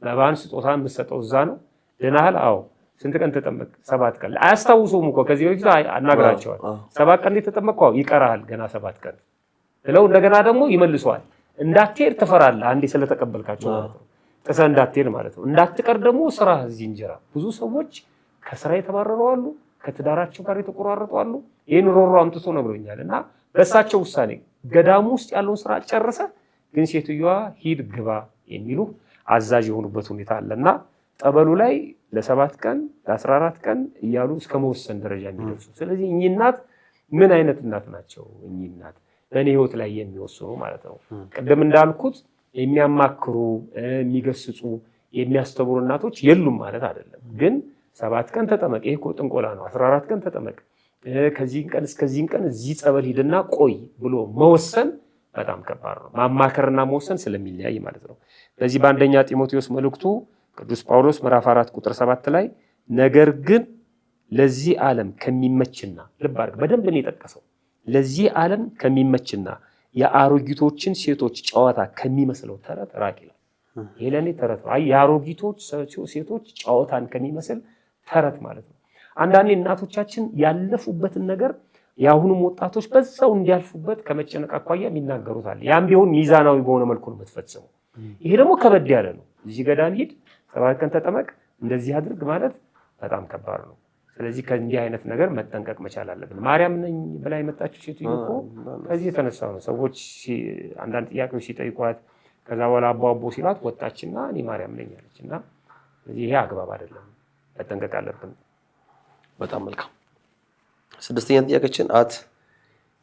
መባን ስጦታ የምትሰጠው እዛ ነው። ድናሃል? አዎ። ስንት ቀን ተጠመቅ? 7 ቀን። አያስታውሱም እኮ ከዚህ በፊት አናግራቸዋል። 7 ቀን ተጠመቅከው? ይቀራሃል ገና 7 ቀን ብለው እንደገና ደግሞ ይመልሰዋል። እንዳትሄድ ትፈራለህ፣ አንዴ ስለተቀበልካቸው ማለት ነው። ጥሰህ እንዳትሄድ ማለት ነው። እንዳትቀር ደግሞ ስራ እዚህ እንጀራ። ብዙ ሰዎች ከስራ የተባረሩ አሉ፣ ከትዳራቸው ጋር የተቆራረጡ አሉ። ይህን ሮሮ አምጥቶ ነግሮኛል። እና በእሳቸው ውሳኔ ገዳሙ ውስጥ ያለውን ስራ ጨርሰ ግን ሴትዮዋ ሂድ ግባ የሚሉ አዛዥ የሆኑበት ሁኔታ አለና ጠበሉ ላይ ለ7 ቀን ለ14 ቀን እያሉ እስከ መወሰን ደረጃ የሚደርሱ። ስለዚህ እኚህ እናት ምን አይነት እናት ናቸው? እኚህ እናት በእኔ ህይወት ላይ የሚወስኑ ማለት ነው። ቅድም እንዳልኩት የሚያማክሩ፣ የሚገስጹ፣ የሚያስተምሩ እናቶች የሉም ማለት አይደለም። ግን 7 ቀን ተጠመቅ፣ ይሄ እኮ ጥንቆላ ነው። 14 ቀን ተጠመቅ፣ ከዚህን ቀን እስከዚህን ቀን እዚህ ጸበል ሂድና ቆይ ብሎ መወሰን በጣም ከባድ ነው። ማማከርና መወሰን ስለሚለያይ ማለት ነው። በዚህ በአንደኛ ጢሞቴዎስ መልእክቱ ቅዱስ ጳውሎስ ምዕራፍ 4 ቁጥር 7 ላይ ነገር ግን ለዚህ ዓለም ከሚመችና ልብ አድርግ፣ በደንብ ነው የጠቀሰው። ለዚህ ዓለም ከሚመችና የአሮጊቶችን ሴቶች ጨዋታ ከሚመስለው ተረት ራቅ ይላል። ይሄ ለእኔ ተረት ነው። የአሮጊቶች ሴቶች ጨዋታን ከሚመስል ተረት ማለት ነው። አንዳንዴ እናቶቻችን ያለፉበትን ነገር የአሁኑም ወጣቶች በዛው እንዲያልፉበት ከመጨነቅ አኳያ የሚናገሩታል። ያም ቢሆን ሚዛናዊ በሆነ መልኩ ነው የምትፈጽመው። ይሄ ደግሞ ከበድ ያለ ነው። እዚህ ገዳም ሂድ፣ 7 ቀን ተጠመቅ፣ እንደዚህ አድርግ ማለት በጣም ከባድ ነው። ስለዚህ ከእንዲህ አይነት ነገር መጠንቀቅ መቻል አለብን። ማርያም ነኝ ብላ የመጣችው ሴትዮ እኮ ከዚህ የተነሳ ነው። ሰዎች አንዳንድ ጥያቄዎች ሲጠይቋት ከዛ በኋላ አቦ ሲላት ወጣችና እኔ ማርያም ነኝ አለች። እና ይሄ አግባብ አይደለም፣ መጠንቀቅ አለብን። በጣም መልካም። 6ኛ ጥያቄችን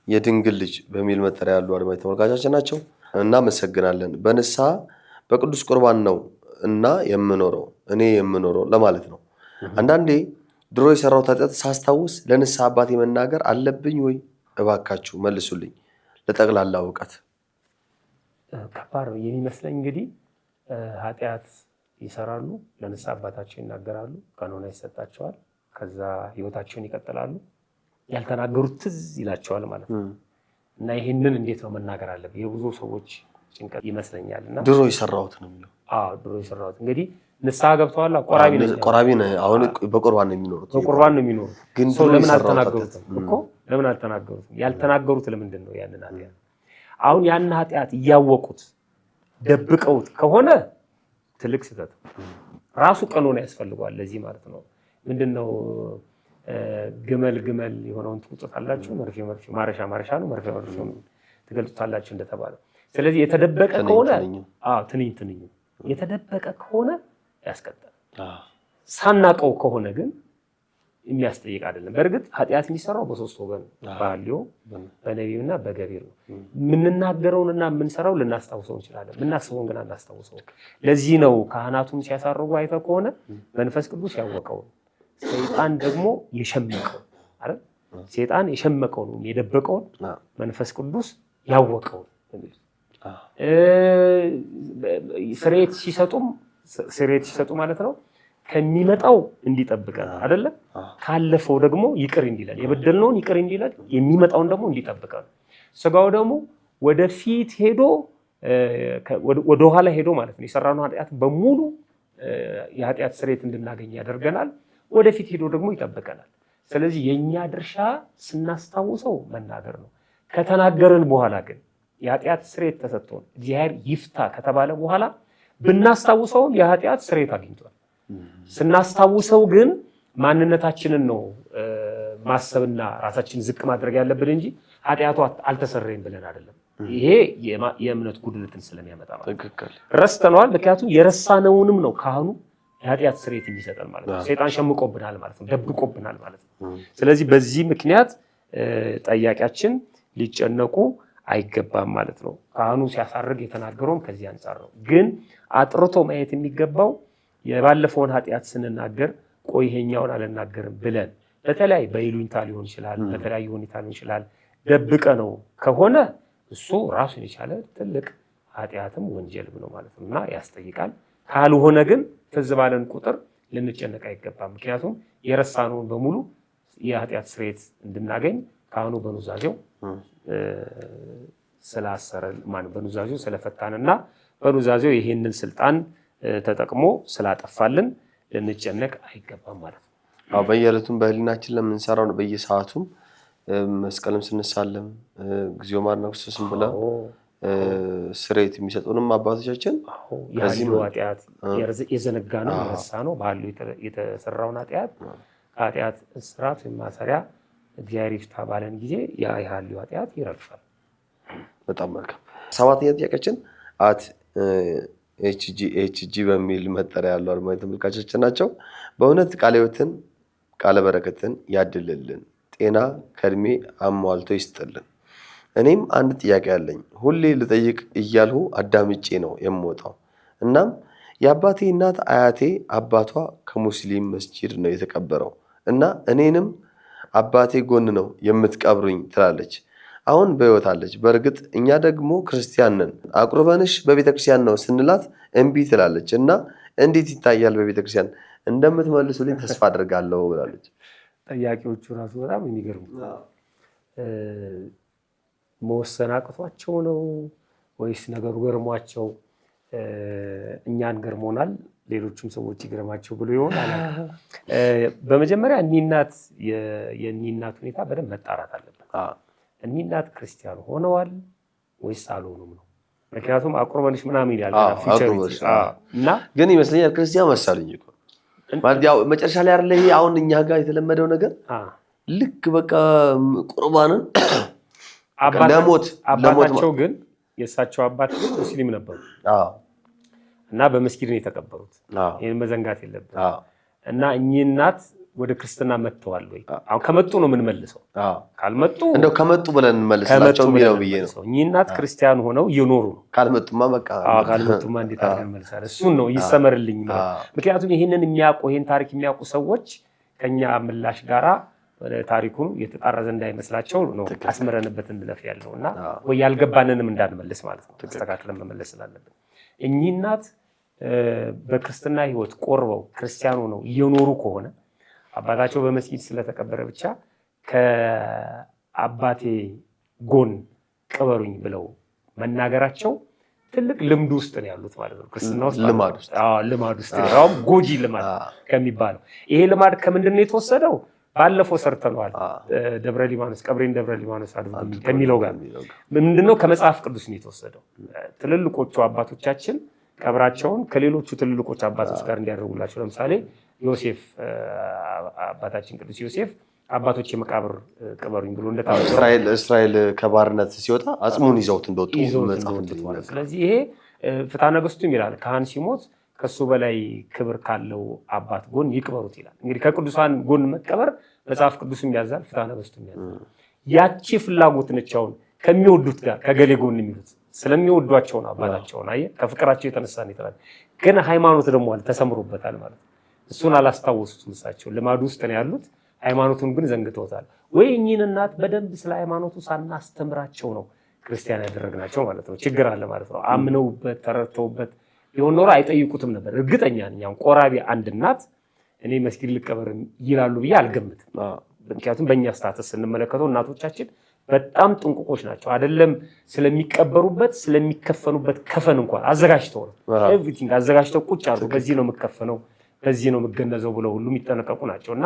የድንግል ልጅ በሚል መጠሪያ ያሉ አድማጭ ተመልካቻችን ናቸው። እናመሰግናለን። በንስሐ በቅዱስ ቁርባን ነው እና የምኖረው ለማለት ነው። አንዳንዴ ድሮ የሰራሁት ኃጢአት ሳስታውስ ለንስሐ አባቴ መናገር አለብኝ ወይ? እባካችሁ መልሱልኝ ለጠቅላላ እውቀት። ከባድ ነው የሚመስለኝ። እንግዲህ ኃጢአት ይሰራሉ፣ ለንስሐ አባታቸው ይናገራሉ፣ ቀኖና ይሰጣቸዋል፣ ከዛ ህይወታቸውን ይቀጥላሉ። ያልተናገሩት ትዝ ይላቸዋል ማለት ነው። እና ይህንን እንዴት ነው መናገር አለብን? የብዙ ሰዎች ጭንቀት ይመስለኛል። እና ድሮ የሰራሁት ነው የሚለው። ድሮ የሰራሁት እንግዲህ ንስሐ ገብተዋል። ቆራቢ ነው። አሁን በቁርባን ነው የሚኖሩት። በቁርባን ነው የሚኖሩት። ግን ለምን አልተናገሩትም እኮ? ለምን አልተናገሩትም? ያልተናገሩት ለምንድን ነው? ያንን ኃጢአት አሁን ያን ኃጢአት እያወቁት ደብቀውት ከሆነ ትልቅ ስህተት ራሱ ቀኖና ያስፈልገዋል ለዚህ ማለት ነው። ምንድነው ግመል የሆነውን ትውጡታላችሁ፣ መርፌ ማረሻ ነው፣ መርፌ ትገልጡታላችሁ እንደተባለው። ስለዚህ የተደበቀ ከሆነ ትንኝ የተደበቀ ከሆነ ያስቀጣል። ሳናቀው ከሆነ ግን የሚያስጠይቅ አይደለም። በእርግጥ ኃጢአት የሚሰራው በሶስት ወገን በሐልዮ በነቢብና በገቢር ነው። የምንናገረውንና የምንሰራው ልናስታውሰው እንችላለን፣ የምናስበውን ግን አናስታውሰው። ለዚህ ነው ካህናቱም ሲያሳርጉ አይተህ ከሆነ መንፈስ ቅዱስ ያወቀውን ሰይጣን ደግሞ የሸመቀው አይደል? ሰይጣን የሸመቀውን የደበቀውን መንፈስ ቅዱስ ያወቀውን ስርየት ሲሰጡ ማለት ነው ከሚመጣው እንዲጠብቀን አይደለ? ካለፈው ደግሞ ይቅር እንዲለን፣ የበደልነውን ይቅር እንዲለን፣ የሚመጣውን ደግሞ እንዲጠብቀን። ስጋው ደግሞ ወደፊት ሄዶ ወደኋላ ሄዶ ማለት ነው የሰራነው ኃጢአት በሙሉ የኃጢአት ስርየት እንድናገኝ ያደርገናል። ወደፊት ሄዶ ደግሞ ይጠብቀናል። ስለዚህ የኛ ድርሻ ስናስታውሰው መናገር ነው። ከተናገርን በኋላ ግን የኃጢአት ስርየት ተሰጥቶን እግዚአብሔር ይፍታ ከተባለ በኋላ ብናስታውሰውም የኃጢአት ስርየት አግኝቷል። ስናስታውሰው ግን ማንነታችንን ነው ማሰብና ራሳችንን ዝቅ ማድረግ ያለብን እንጂ ኃጢአቱ አልተሰረየም ብለን አይደለም። ይሄ የእምነት ጉድለትን ስለሚያመጣ ማለት ረስተነዋል። ምክንያቱም የረሳነውንም ነው ካህኑ የኃጢአት ስርየት የሚሰጠን ማለት ነው። ሰይጣን ሸምቆብናል ማለት ነው፣ ደብቆብናል ማለት ነው። ስለዚህ በዚህ ምክንያት ጠያቂያችን ሊጨነቁ አይገባም ማለት ነው። ካህኑ ሲያሳርግ የተናገረውም ከዚህ አንጻር ነው። ግን አጥርቶ ማየት የሚገባው የባለፈውን ኃጢአት ስንናገር ቆይ ይሄኛውን አልናገርም ብለን በተለያየ በይሉኝታ ሊሆን ይችላል፣ በተለያየ ሁኔታ ሊሆን ይችላል፣ ደብቀ ነው ከሆነ እሱ ራሱን የቻለ ትልቅ ኃጢአትም ወንጀልም ነው ማለት ነው እና ያስጠይቃል። ካልሆነ ግን ትዝ ባለን ቁጥር ልንጨነቅ አይገባም። ምክንያቱም የረሳነውን በሙሉ የኃጢአት ስርየት እንድናገኝ ካህኑ በኑዛዜው በኑዛዜው ስለፈታንና በኑዛዜው ይሄንን ስልጣን ተጠቅሞ ስላጠፋልን ልንጨነቅ አይገባም ማለት ነው። በየዕለቱም በህሊናችን ለምንሰራው ነው። በየሰዓቱም መስቀልም ስንሳለም እግዚኦ መሐረነ ክርስቶስም ብለን ስርየት የሚሰጡንም አባቶቻችን የሐልዮ ኃጢአት የዘነጋ ነው የረሳ ነው በሐልዮ የተሰራውን ኃጢአት እስራት ወይም ማሰሪያ እግዚአብሔር ይፍታ ባለን ጊዜ ያ የሐልዮ ኃጢአት ይረግፋል። በጣም መልካም። ሰባተኛ ጥያቄያችን ኤችጂ በሚል መጠሪያ ያለው አድማጭ ተመልካቾቻችን ናቸው። በእውነት ቃለ ሕይወትን ቃለ በረከትን ያድልልን፣ ጤና ከእድሜ አሟልቶ ይስጥልን። እኔም አንድ ጥያቄ አለኝ። ሁሌ ልጠይቅ እያልሁ አዳምጬ ነው የምወጣው። እናም የአባቴ እናት አያቴ አባቷ ከሙስሊም መስጂድ ነው የተቀበረው እና እኔንም አባቴ ጎን ነው የምትቀብሩኝ ትላለች። አሁን በሕይወት አለች። በእርግጥ እኛ ደግሞ ክርስቲያን ነን። አቁርበንሽ በቤተክርስቲያን ነው ስንላት እምቢ ትላለች እና እንዴት ይታያል? በቤተክርስቲያን እንደምትመልሱልኝ ተስፋ አድርጋለሁ ብላለች። ጠያቂዎቹ ራሱ በጣም የሚገርሙ መወሰን አቅቷቸው ነው ወይስ ነገሩ ገርሟቸው እኛን ገርሞናል ሌሎችም ሰዎች ይገርማቸው ብሎ ይሆን አላውቅም። በመጀመሪያ የእኒህ እናት ሁኔታ በደንብ መጣራት አለበት። እኒህ እናት ክርስቲያን ሆነዋል ወይስ አልሆኑም ነው። ምክንያቱም አቁርበንሽ ምናምን ይላል እና ግን ይመስለኛል ክርስቲያን መሳልኝ እኮ ማለት ያው መጨረሻ ላይ አይደለ ይሄ አሁን እኛ ጋር የተለመደው ነገር ልክ በቃ ቁርባንን አባታቸው ግን የእሳቸው አባት ግን ሙስሊም ነበሩ እና በመስጊድ ነው የተቀበሩት። ይህን መዘንጋት የለብን እና እኚህ እናት ወደ ክርስትና መጥተዋል ወይ? አሁን ከመጡ ነው የምንመልሰው። ካልመጡ እንደው ከመጡ ብለን እንመልስላቸው የሚለው ብዬ ነው። እኚህ እናት ክርስቲያን ሆነው እየኖሩ ነው። ካልመጡማ በቃ ካልመጡማ እንዴት አድርገን እንመልሳለን? እሱን ነው ይሰመርልኝ ማለት። ምክንያቱም ይህንን የሚያውቁ ይህን ታሪክ የሚያውቁ ሰዎች ከኛ ምላሽ ጋራ ታሪኩን የተጣረዘ እንዳይመስላቸው ነው አስመረንበት እንለፍ ያለው እና ወይ ያልገባንንም እንዳንመልስ ማለት ነው። ተስተካክለን መመለስ ስላለብን እኚህ እናት በክርስትና ሕይወት ቆርበው ክርስቲያኑ ነው እየኖሩ ከሆነ አባታቸው በመስጊድ ስለተቀበረ ብቻ ከአባቴ ጎን ቅበሩኝ ብለው መናገራቸው ትልቅ ልምድ ውስጥ ነው ያሉት ማለት ነው። ክርስትና ውስጥ ልማድ ውስጥ ነው ጎጂ ልማድ ከሚባለው። ይሄ ልማድ ከምንድን ነው የተወሰደው? ባለፈው ሰርተነዋል። ደብረ ሊባኖስ ቀብሬን ደብረ ሊባኖስ አድርጉ ከሚለው ጋር ምንድነው ከመጽሐፍ ቅዱስ ነው የተወሰደው። ትልልቆቹ አባቶቻችን ቀብራቸውን ከሌሎቹ ትልልቆች አባቶች ጋር እንዲያደርጉላቸው፣ ለምሳሌ ዮሴፍ አባታችን ቅዱስ ዮሴፍ አባቶች የመቃብር ቅበሩኝ ብሎ እስራኤል ከባርነት ሲወጣ አጽሙን ይዘውት እንደወጡ መጽሐፍ። ስለዚህ ይሄ ፍትሐ ነገሥቱም ይላል ካህን ሲሞት ከሱ በላይ ክብር ካለው አባት ጎን ይቅበሩት ይላል። እንግዲህ ከቅዱሳን ጎን መቀበር መጽሐፍ ቅዱስም ያዛል፣ ፍትሐ ነገሥቱም ያዛል። ያቺ ፍላጎት ነች አሁን ከሚወዱት ጋር ከገሌ ጎን የሚሉት ስለሚወዷቸው ነው አባታቸውን። አየህ ከፍቅራቸው የተነሳ ነው ይላል። ግን ሃይማኖት ደግሞ አለ ተሰምሮበታል ማለት ነው። እሱን አላስታወሱትም እሳቸው ልማዱ ውስጥ ነው ያሉት። ሃይማኖቱን ግን ዘንግተውታል። ወይ እኚህን እናት በደንብ ስለ ሃይማኖቱ ሳናስተምራቸው ነው ክርስቲያን ያደረግናቸው ማለት ነው። ችግር አለ ማለት ነው። አምነውበት ተረድተውበት ቢሆን ኖሮ አይጠይቁትም ነበር። እርግጠኛ ነኝ አሁን ቆራቢ አንድ እናት እኔ መስጊድ ልቀበር ይላሉ ብዬ አልገምትም። ምክንያቱም በእኛ ስታተስ ስንመለከተው እናቶቻችን በጣም ጥንቁቆች ናቸው። አይደለም ስለሚቀበሩበት ስለሚከፈኑበት ከፈን እንኳን አዘጋጅተው ነው ኤቭሪቲንግ አዘጋጅተው ቁጭ አድርገው በዚህ ነው የምከፈነው በዚህ ነው የምገነዘው ብለው ሁሉ የሚጠነቀቁ ናቸው። እና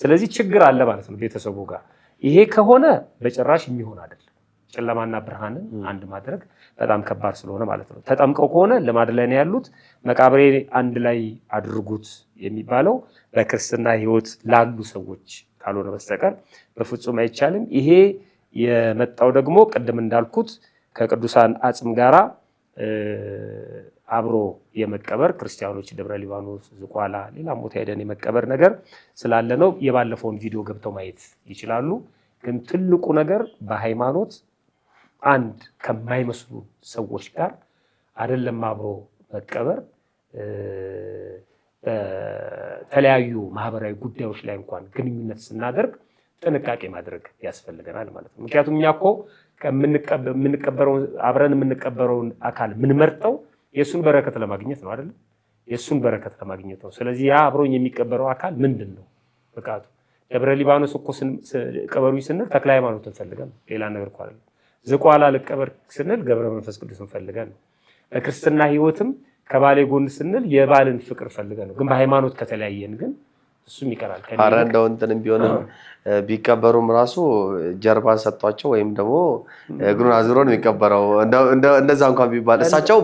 ስለዚህ ችግር አለ ማለት ነው ቤተሰቡ ጋር። ይሄ ከሆነ በጭራሽ የሚሆን አይደለም። ጨለማና ብርሃንን አንድ ማድረግ በጣም ከባድ ስለሆነ ማለት ነው። ተጠምቀው ከሆነ ልማድ ላይ ነው ያሉት። መቃብሬ አንድ ላይ አድርጉት የሚባለው በክርስትና ሕይወት ላሉ ሰዎች ካልሆነ በስተቀር በፍጹም አይቻልም። ይሄ የመጣው ደግሞ ቅድም እንዳልኩት ከቅዱሳን አጽም ጋራ አብሮ የመቀበር ክርስቲያኖች ደብረ ሊባኖስ፣ ዝቋላ፣ ሌላም ቦታ ሄደን የመቀበር ነገር ስላለ ነው። የባለፈውን ቪዲዮ ገብተው ማየት ይችላሉ። ግን ትልቁ ነገር በሃይማኖት አንድ ከማይመስሉ ሰዎች ጋር አይደለም አብሮ መቀበር፣ በተለያዩ ማህበራዊ ጉዳዮች ላይ እንኳን ግንኙነት ስናደርግ ጥንቃቄ ማድረግ ያስፈልገናል ማለት ነው። ምክንያቱም እኛ እኮ አብረን የምንቀበረውን አካል የምንመርጠው የእሱን በረከት ለማግኘት ነው አይደለም? የእሱን በረከት ለማግኘት ነው። ስለዚህ ያ አብሮኝ የሚቀበረው አካል ምንድን ነው ብቃቱ? ደብረ ሊባኖስ እኮ ቀበሩኝ ስንል ተክለ ሃይማኖትን ፈልገን ሌላ ነገር እኮ አይደለም። ዝቋላ ልቀበር ስንል ገብረ መንፈስ ቅዱስን ፈልገን ነው። በክርስትና ሕይወትም ከባሌ ጎን ስንል የባልን ፍቅር ፈልገን ነው። ግን በሃይማኖት ከተለያየን ግን እሱም ይቀራል። ኧረ እንደው እንትንም ቢሆንም ቢቀበሩም ራሱ ጀርባ ሰጥቷቸው ወይም ደግሞ እግሩን አዝሮ ነው የሚቀበረው። እንደዛ እንኳን ቢባል እሳቸው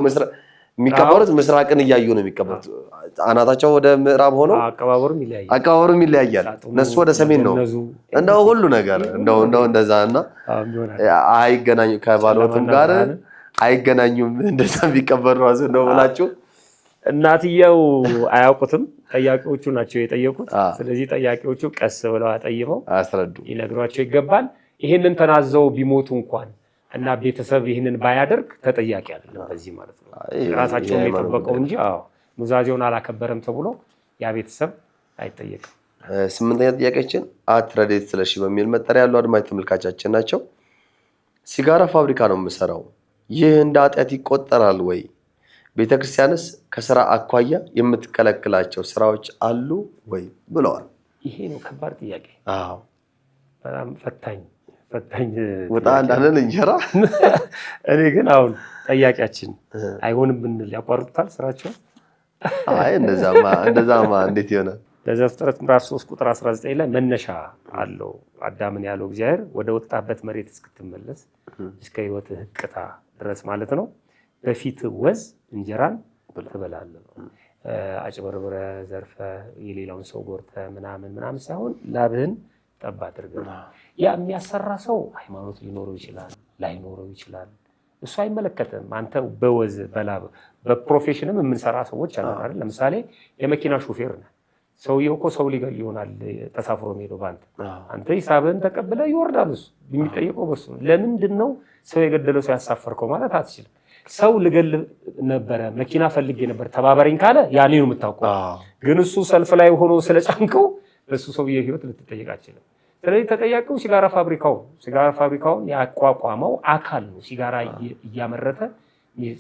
የሚቀበሩት ምስራቅን እያዩ ነው የሚቀበሩት። አናታቸው ወደ ምዕራብ ሆኖ አቀባበሩም ይለያያል። እነሱ ወደ ሰሜን ነው እንደው ሁሉ ነገር እንደው እንደዛ እና አይገናኙ ከባሎትም ጋር አይገናኙም። እንደዛ ቢቀበሩ ራሱ ነው ብላችሁ እናትየው አያውቁትም። ጠያቂዎቹ ናቸው የጠየቁት። ስለዚህ ጠያቂዎቹ ቀስ ብለው አጠይመው አስረዱ ይነግሯቸው ይገባል። ይህንን ተናዘው ቢሞቱ እንኳን እና ቤተሰብ ይህንን ባያደርግ ተጠያቂ አይደለም በዚህ ማለት ነው። ራሳቸውን የጠበቀው እንጂ ኑዛዜውን አላከበረም ተብሎ ያ ቤተሰብ አይጠየቅም። ስምንተኛ ጥያቄያችን አትረዴት ስለሺ በሚል መጠሪያ ያለው አድማጭ ተመልካቻችን ናቸው። ሲጋራ ፋብሪካ ነው የምሰራው፣ ይህ እንደ ኃጢአት ይቆጠራል ወይ? ቤተክርስቲያንስ ከስራ አኳያ የምትከለክላቸው ስራዎች አሉ ወይ ብለዋል። ይሄ ነው ከባድ ጥያቄ። በጣም ፈታኝ ወጣ እንዳለን እንጀራ። እኔ ግን አሁን ጠያቂያችን አይሆንም ብንል ያቋርጡታል ስራቸው? አይ እንደዛማ እንዴት ይሆናል? በዘፍጥረት ምዕራፍ 3 ቁጥር 19 ላይ መነሻ አለው። አዳምን ያለው እግዚአብሔር ወደ ወጣበት መሬት እስክትመለስ እስከ ሕይወትህ ሕቅታ ድረስ ማለት ነው በፊት ወዝ እንጀራን ትበላለህ ነው። አጭበርብረ ዘርፈ የሌላውን ሰው ጎርተ ምናምን ሳይሆን ላብህን ጠብ አድርገህ። ያ የሚያሰራ ሰው ሃይማኖት ሊኖረው ይችላል ላይኖረው ይችላል። እሱ አይመለከትም። አንተ በወዝ በላብ በፕሮፌሽንም የምንሰራ ሰዎች አለን አይደል? ለምሳሌ የመኪና ሹፌር ነህ። ሰውየው እኮ ሰው ሊገል ይሆናል ተሳፍሮ ሄዶ አንተ ሂሳብህን ተቀብለ ይወርዳል። እሱ የሚጠየቀው በሱ ነው። ለምንድን ነው ሰው የገደለው ሰው ያሳፈርከው ማለት አትችልም። ሰው ልገል ነበረ መኪና ፈልጌ ነበር ተባበረኝ ካለ ያኔ ነው የምታውቀው። ግን እሱ ሰልፍ ላይ ሆኖ ስለጫንከው በሱ ሰውዬ ህይወት ልትጠየቅ አትችልም። ስለዚህ ተጠያቂው ሲጋራ ፋብሪካውን ያቋቋመው አካል ነው። ሲጋራ እያመረተ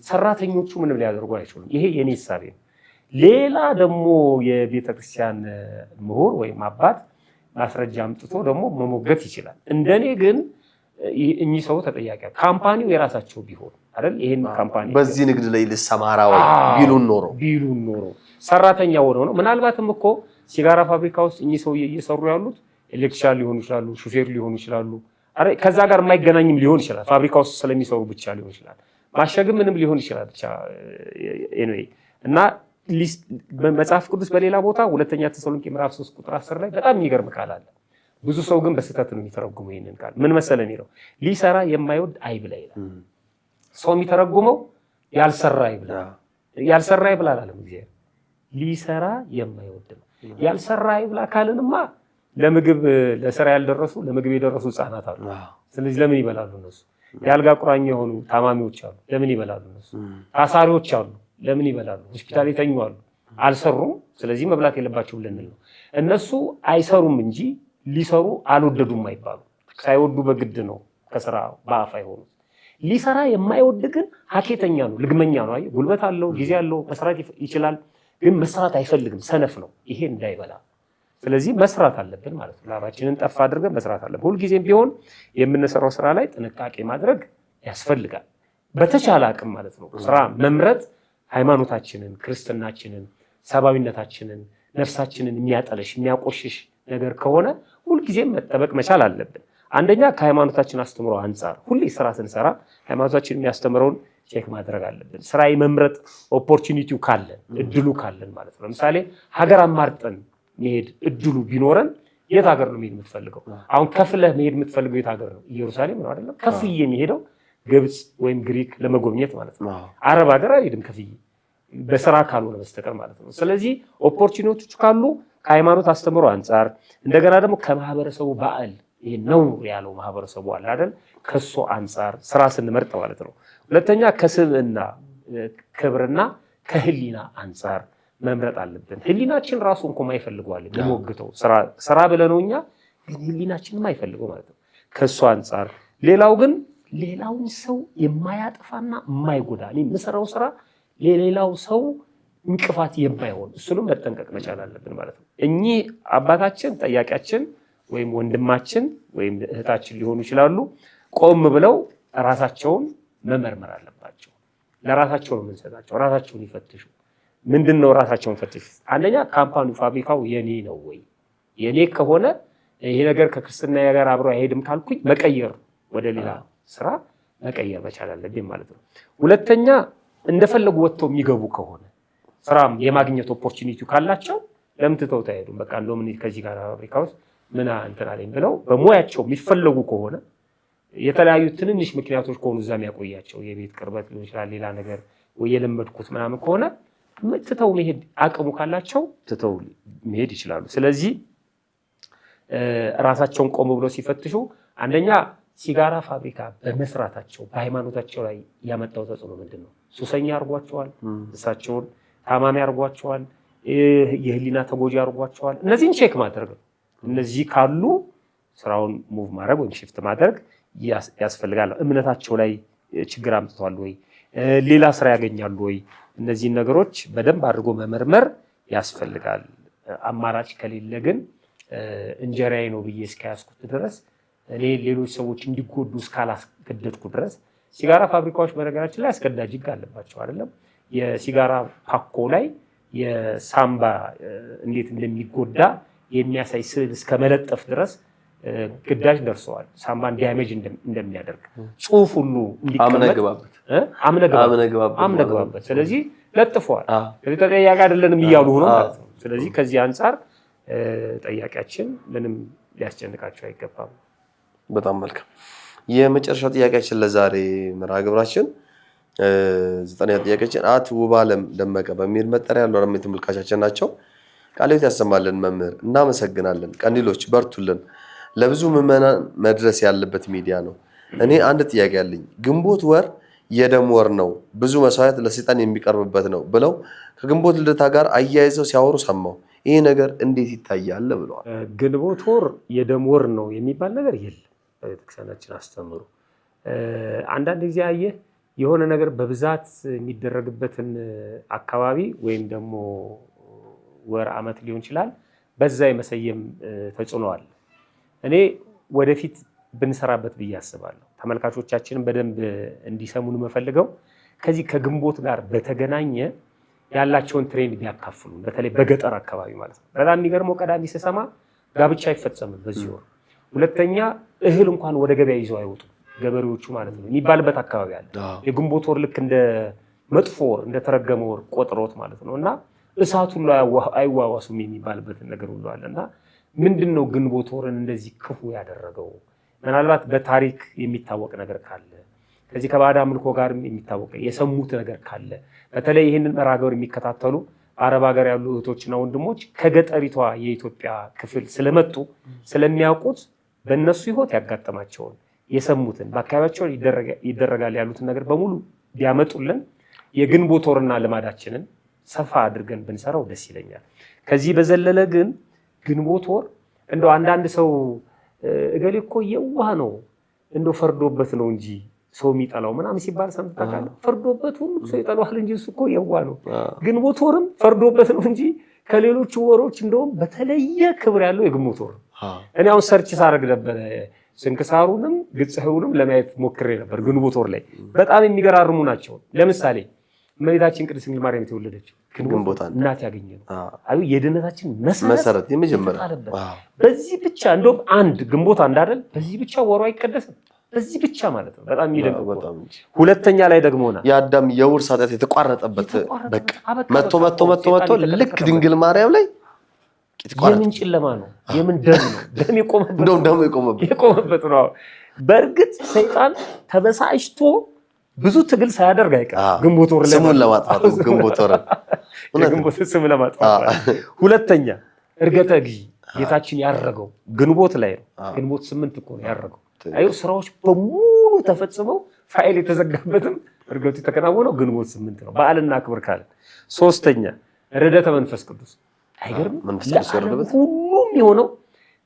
ሰራተኞቹ ምንም ሊያደርጉ አይችሉም። ይሄ የኔ ሐሳቤ ነው። ሌላ ደግሞ የቤተክርስቲያን ምሁር ወይም አባት ማስረጃ አምጥቶ ደግሞ መሞገት ይችላል። እንደኔ ግን እኚህ ሰው ተጠያቂ ካምፓኒው የራሳቸው ቢሆን አይደል ይሄን ካምፓኒ በዚህ ንግድ ላይ ልሰማራ ወይ ቢሉን ኖሮ ሰራተኛ ሆነው ነው ምናልባትም እኮ ሲጋራ ፋብሪካ ውስጥ እኚህ ሰው እየሰሩ ያሉት ኤሌክትሪሻን ሊሆኑ ይችላሉ ሹፌር ሊሆኑ ይችላሉ ከዛ ጋር የማይገናኝም ሊሆን ይችላል ፋብሪካ ውስጥ ስለሚሰሩ ብቻ ሊሆን ይችላል ማሸግም ምንም ሊሆን ይችላል ብቻ ኤኒዌይ እና መጽሐፍ ቅዱስ በሌላ ቦታ ሁለተኛ ተሰሎንቄ ምዕራፍ 3 ቁጥር 10 ላይ በጣም የሚገርም ቃል አለ ብዙ ሰው ግን በስህተት ነው የሚተረጉመው ይሄንን ቃል ምን መሰለህ የሚለው ሊሰራ የማይወድ አይብላ ይላል ሰው የሚተረጉመው ያልሰራ ይብላ አላለም እግዚአብሔር ሊሰራ የማይወድ ነው ያልሰራ ይብላ ካልንማ ለምግብ ለስራ ያልደረሱ ለምግብ የደረሱ ህፃናት አሉ ስለዚህ ለምን ይበላሉ እነሱ ያልጋ ቁራኛ የሆኑ ታማሚዎች አሉ ለምን ይበላሉ እነሱ ታሳሪዎች አሉ ለምን ይበላሉ ሆስፒታል የተኙ አሉ አልሰሩም ስለዚህ መብላት የለባቸው ልንል ነው እነሱ አይሰሩም እንጂ ሊሰሩ አልወደዱም አይባሉ ሳይወዱ በግድ ነው ከስራ ባፍ አይሆኑ ሊሰራ የማይወድ ግን ሀኬተኛ ነው ልግመኛ ነው አይ ጉልበት አለው ጊዜ አለው መስራት ይችላል ግን መስራት አይፈልግም ሰነፍ ነው ይሄ እንዳይበላ ስለዚህ መስራት አለብን ማለት ነው ላባችንን ጠፋ አድርገን መስራት አለብን ሁሉ ጊዜም ቢሆን የምንሰራው ስራ ላይ ጥንቃቄ ማድረግ ያስፈልጋል በተቻለ አቅም ማለት ነው ስራ መምረጥ ሃይማኖታችንን ክርስትናችንን ሰባዊነታችንን ነፍሳችንን የሚያጠለሽ የሚያቆሽሽ ነገር ከሆነ ሁሉ ጊዜም መጠበቅ መቻል አለብን አንደኛ ከሃይማኖታችን አስተምሮ አንፃር ሁሌ ስራ ስንሰራ ሃይማኖታችን የሚያስተምረውን ቼክ ማድረግ አለብን ስራ የመምረጥ ኦፖርቹኒቲው ካለን እድሉ ካለን ማለት ነው ለምሳሌ ሀገር አማርጠን መሄድ እድሉ ቢኖረን የት ሀገር ነው መሄድ የምትፈልገው አሁን ከፍለህ መሄድ የምትፈልገው የት ሀገር ነው ኢየሩሳሌም ነው አይደለም ከፍዬ የሚሄደው ግብጽ ወይም ግሪክ ለመጎብኘት ማለት ነው አረብ ሀገር አይሄድም ከፍዬ በስራ ካልሆነ በስተቀር ማለት ነው ስለዚህ ኦፖርቹኒቲዎች ካሉ ከሃይማኖት አስተምሮ አንፃር እንደገና ደግሞ ከማህበረሰቡ በዓል ይሄ ነው ያለው ማህበረሰቡ አለ አይደል ከሱ አንፃር ስራ ስንመርጥ ማለት ነው ሁለተኛ ከስብዕና ክብርና ከህሊና አንፃር መምረጥ አለብን ህሊናችን ራሱ እንኳን ማይፈልገዋል ለሞግተው ስራ ብለነውኛ ግን ህሊናችን ማይፈልገው ማለት ነው ከሱ አንፃር ሌላው ግን ሌላውን ሰው የማያጠፋና የማይጎዳ እኔ የምሰራው ስራ ለሌላው ሰው እንቅፋት የማይሆን እሱንም መጠንቀቅ መቻል አለብን ማለት ነው እኚህ አባታችን ጠያቂያችን ወይም ወንድማችን ወይም እህታችን ሊሆኑ ይችላሉ ቆም ብለው ራሳቸውን መመርመር አለባቸው ለራሳቸው ነው የምንሰጣቸው ራሳቸውን ይፈትሹ ምንድነው ራሳቸውን ፈትሹ አንደኛ ካምፓኒው ፋብሪካው የኔ ነው ወይ የኔ ከሆነ ይሄ ነገር ከክርስትና ጋር አብሮ አይሄድም ካልኩኝ መቀየር ወደ ሌላ ስራ መቀየር መቻል አለብኝ ማለት ነው ሁለተኛ እንደፈለጉ ወጥተው የሚገቡ ከሆነ ስራም የማግኘት ኦፖርቹኒቲው ካላቸው ለምን ትተው ታሄዱም በቃ እንደውም ከዚህ ጋር ፋብሪካ ውስጥ ምን እንትን አለኝ ብለው በሙያቸው የሚፈልጉ ከሆነ የተለያዩ ትንንሽ ምክንያቶች ከሆኑ እዛም ያቆያቸው የቤት ቅርበት ሊሆን ይችላል ሌላ ነገር ወይ የለመድኩት ምናምን ከሆነ ትተው መሄድ አቅሙ ካላቸው ትተው መሄድ ይችላሉ ስለዚህ ራሳቸውን ቆም ብለው ሲፈትሹ አንደኛ ሲጋራ ፋብሪካ በመስራታቸው በሃይማኖታቸው ላይ ያመጣው ተጽዕኖ ምንድነው ሱሰኛ አርጓቸዋል እሳቸውን ታማሚ አርጓቸዋል የህሊና ተጎጂ አርጓቸዋል እነዚህን ቼክ ማድረግ ነው እነዚህ ካሉ ስራውን ሙቭ ማድረግ ወይም shift ማድረግ ያስፈልጋል እምነታቸው ላይ ችግር አምጥቷል ወይ ሌላ ስራ ያገኛሉ ወይ እነዚህ ነገሮች በደንብ አድርጎ መመርመር ያስፈልጋል አማራጭ ከሌለ ግን እንጀራዬ ነው ብዬ እስካያስኩት ድረስ እኔ ሌሎች ሰዎች እንዲጎዱ እስካላስገደድኩ ድረስ ሲጋራ ፋብሪካዎች በነገራችን ላይ አስገዳጅ ህግ አለባቸው አይደለም የሲጋራ ፓኮ ላይ የሳምባ እንዴት እንደሚጎዳ የሚያሳይ ስዕል እስከመለጠፍ ድረስ ግዳጅ ደርሰዋል ሳምባን ዳሜጅ እንደሚያደርግ ጽሁፍ ሁሉ እንዲቀመጥ አምነግባበት ስለዚህ ለጥፈዋል ስለዚህ ተጠያቂ አይደለንም እያሉ ሆኖ ማለት ነው ስለዚህ ከዚህ አንፃር ጠያቂያችን ምንም ሊያስጨንቃቸው አይገባም በጣም መልካም የመጨረሻው ጥያቄያችን ለዛሬ መርሃ ግብራችን 9ኛ ጥያቄያችን አት ውባለም ደመቀ በሚል መጠሪያ ያለው አረም ተመልካቻችን ናቸው ቃልዮት ያሰማልን መምህር እናመሰግናለን ቀንዲሎች በርቱልን ለብዙ ምዕመናን መድረስ ያለበት ሚዲያ ነው እኔ አንድ ጥያቄ አለኝ ግንቦት ወር የደም ወር ነው ብዙ መስዋዕት ለሰይጣን የሚቀርብበት ነው ብለው ከግንቦት ልደታ ጋር አያይዘው ሲያወሩ ሰማው ይሄ ነገር እንዴት ይታያል ብለዋል ግንቦት ወር የደም ወር ነው የሚባል ነገር የለም በቤተክርስቲያናችን አስተምሩ አንዳንድ ጊዜ አየህ የሆነ ነገር በብዛት የሚደረግበትን አካባቢ ወይም ደግሞ ወር አመት ሊሆን ይችላል በዛ የመሰየም ተጽዕኖ አለ እኔ ወደፊት ብንሰራበት ብዬ አስባለሁ። ተመልካቾቻችንን በደንብ እንዲሰሙን የምፈልገው ከዚህ ከግንቦት ጋር በተገናኘ ያላቸውን ትሬንድ ቢያካፍሉ፣ በተለይ በገጠር አካባቢ ማለት ነው። በጣም የሚገርመው ቀዳሚ ስሰማ ጋብቻ አይፈጸምም በዚህ ወር። ሁለተኛ እህል እንኳን ወደ ገበያ ይዘው አይወጡም ገበሬዎቹ ማለት ነው የሚባልበት አካባቢ አለ። የግንቦት ወር ልክ እንደ መጥፎ ወር እንደተረገመ ወር ቆጥሮት ማለት ነው እና እሳት ሁሉ አይዋዋሱም የሚባልበት ነገር ሁሉ አለ እና ምንድነው ግንቦት ወርን እንደዚህ ክፉ ያደረገው? ምናልባት በታሪክ የሚታወቅ ነገር ካለ ከዚህ ከባዕድ አምልኮ ጋር የሚታወቅ የሰሙት ነገር ካለ በተለይ ይህንን መርሃ ግብር የሚከታተሉ አረብ ሀገር ያሉ እህቶችና ወንድሞች ከገጠሪቷ የኢትዮጵያ ክፍል ስለመጡ ስለሚያውቁት በእነሱ ሕይወት ያጋጠማቸውን የሰሙትን በአካባቢያቸው ይደረጋል ያሉትን ነገር በሙሉ ቢያመጡልን የግንቦት ወርና ልማዳችንን ሰፋ አድርገን ብንሰራው ደስ ይለኛል። ከዚህ በዘለለ ግን ግንቦት ወር እንደው አንዳንድ ሰው እገሌ እኮ የዋህ ነው እንደው ፈርዶበት ነው እንጂ ሰው የሚጠላው ምናምን ሲባል ሰምተህ ታውቃለህ? ፈርዶበት ሁሉ ሰው ይጠላዋል እንጂ እሱ እኮ የዋህ ነው። ግንቦት ወርም ፈርዶበት ነው እንጂ ከሌሎቹ ወሮች እንደውም በተለየ ክብር ያለው የግንቦት ወር። እኔ አሁን ሰርች ሳደርግ ነበረ ስንክሳሩንም ግጽሕውንም ለማየት ሞክሬ ነበር። ግንቦት ወር ላይ በጣም የሚገራርሙ ናቸው። ለምሳሌ እመቤታችን ቅድስት ድንግል ማርያም የተወለደችው ግንቦት እናት ያገኘ ነው። አዩ የድነታችን መሰረት የመጀመሪያ በዚህ ብቻ እንደውም አንድ ግንቦት አንድ አይደል? በዚህ ብቻ ወሩ አይቀደስም። በዚህ ብቻ ማለት ነው። በጣም የሚደንቅ። ሁለተኛ ላይ ደግሞ የአዳም የውርስ ኃጢአት የተቋረጠበት በቃ መጥቶ ልክ ድንግል ማርያም ላይ የምን ጨለማ ነው? የምን ደም ነው? ደም የቆመበት ነው። በእርግጥ ሰይጣን ተበሳጭቶ ብዙ ትግል ሳያደርግ አይቀርም። ግንቦት ወር ላይ ስሙን ለማጥፋት ግንቦት ወር ግንቦት ስም ለማጥፋት። ሁለተኛ እርገተ እግዚእ ጌታችን ያረገው ግንቦት ላይ ነው። ግንቦት 8 እኮ ነው ያረገው። አዩ ስራዎች በሙሉ ተፈጽመው ፋይል የተዘጋበትም እርገቱ የተከናወነው ግንቦት 8 ነው። በዓልና ክብር ካለ። ሶስተኛ ርደተ መንፈስ ቅዱስ አይገርም? ሁሉም የሆነው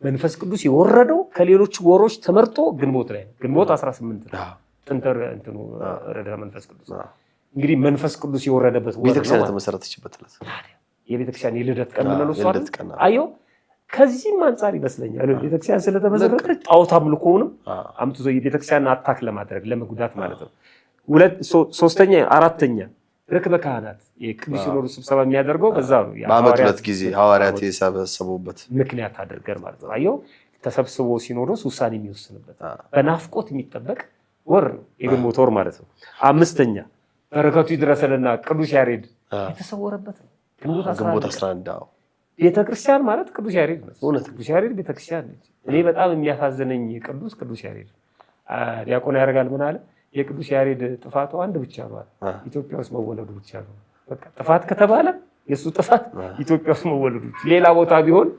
መንፈስ ቅዱስ የወረደው ከሌሎች ወሮች ተመርጦ ግንቦት ላይ ነው። ግንቦት 18 ነው ጥንተር እንትኑ ርደተ መንፈስ ቅዱስ። እንግዲህ መንፈስ ቅዱስ የወረደበት ወር ነው። ቤተክርስቲያን የተመሰረተችበት ዕለት የቤተክርስቲያን የልደት ቀን ነው እሷ። አየው ከዚህም አንጻር ይመስለኛል ቤተክርስቲያን ስለተመሰረተች ጣዖት አምልኮውንም አምጥቶ የቤተክርስቲያን አታክ ለማድረግ ለመጉዳት ማለት ነው። ሶስተኛ አራተኛ ርክበ ካህናት የቅዱስ ሲኖዶስ ስብሰባ የሚያደርገው በዛ ነው። በዓመት 2 ጊዜ ሐዋርያት የሰበሰቡበት ምክንያት አድርገን ማለት ነው። አየው ተሰብስቦ ሲኖዶስ ውሳኔ የሚወስንበት በናፍቆት የሚጠበቅ ወር ነው የግንቦት ወር ማለት ነው። አምስተኛ በረከቱ ይድረሰልና ቅዱስ ያሬድ የተሰወረበት ነው ግንቦት 11። ቤተክርስቲያን ማለት ቅዱስ ያሬድ ነው። ቅዱስ ያሬድ ቤተክርስቲያን ነች። እኔ በጣም የሚያሳዝነኝ ቅዱስ ያሬድ ዲያቆን ያደርጋል ምን አለ? የቅዱስ ያሬድ ጥፋቱ አንድ ብቻ ነው፣ ኢትዮጵያ ውስጥ መወለዱ ብቻ ነው። በቃ ጥፋት ከተባለ የሱ ጥፋት ኢትዮጵያ ውስጥ መወለዱ፣ ሌላ ቦታ ቢሆን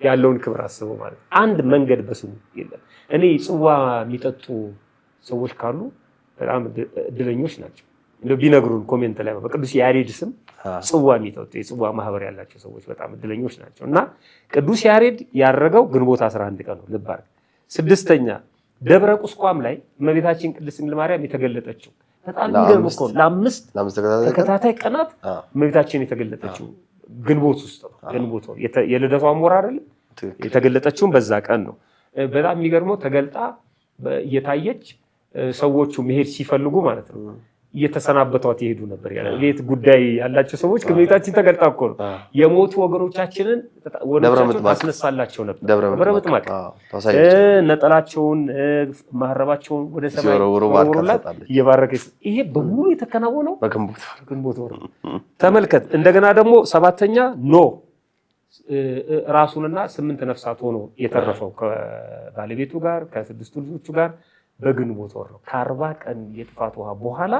ያለውን ክብር አስበው ማለት አንድ መንገድ በስሙ የለም። እኔ ጽዋ የሚጠጡ ሰዎች ካሉ በጣም እድለኞች ናቸው። እንደው ቢነግሩን ኮሜንት ላይ በቅዱስ ያሬድ ስም ጽዋ የሚጠጡ የጽዋ ማህበር ያላቸው ሰዎች በጣም እድለኞች ናቸው። እና ቅዱስ ያሬድ ያረገው ግንቦት 11 ቀን ነው። ልብ አድርግ። ስድስተኛ ደብረ ቁስቋም ላይ እመቤታችን ቅድስት ድንግል ማርያም የተገለጠችው በጣም የሚገርም እኮ ለአምስት ተከታታይ ቀናት እመቤታችን የተገለጠችው ግንቦት ውስጥ ነው። ግንቦት ወር የልደቷም ወር አይደለም የተገለጠችውም በዛ ቀን ነው። በጣም የሚገርመው ተገልጣ እየታየች ሰዎቹ መሄድ ሲፈልጉ ማለት ነው እየተሰናበቷት ይሄዱ ነበር። ቤት ጉዳይ ያላቸው ሰዎች ከቤታችን ተገልጣ እኮ ነው የሞቱ ወገኖቻችንን ወንዶቻቸውን አስነሳላቸው ነበር። ደብረ ምጥማቅ ነጠላቸውን ማህረባቸውን ወደ ሰማይ ወሮላት እየባረከች ይሄ በሙሉ የተከናወነው በግንቦት ወር ተመልከት። እንደገና ደግሞ ሰባተኛ ኖህ ራሱንና 8 ነፍሳት ሆኖ የተረፈው ከባለቤቱ ጋር ከ6 ልጆቹ ጋር በግንቦት ወር ነው። ከ40 ቀን የጥፋት ውሃ በኋላ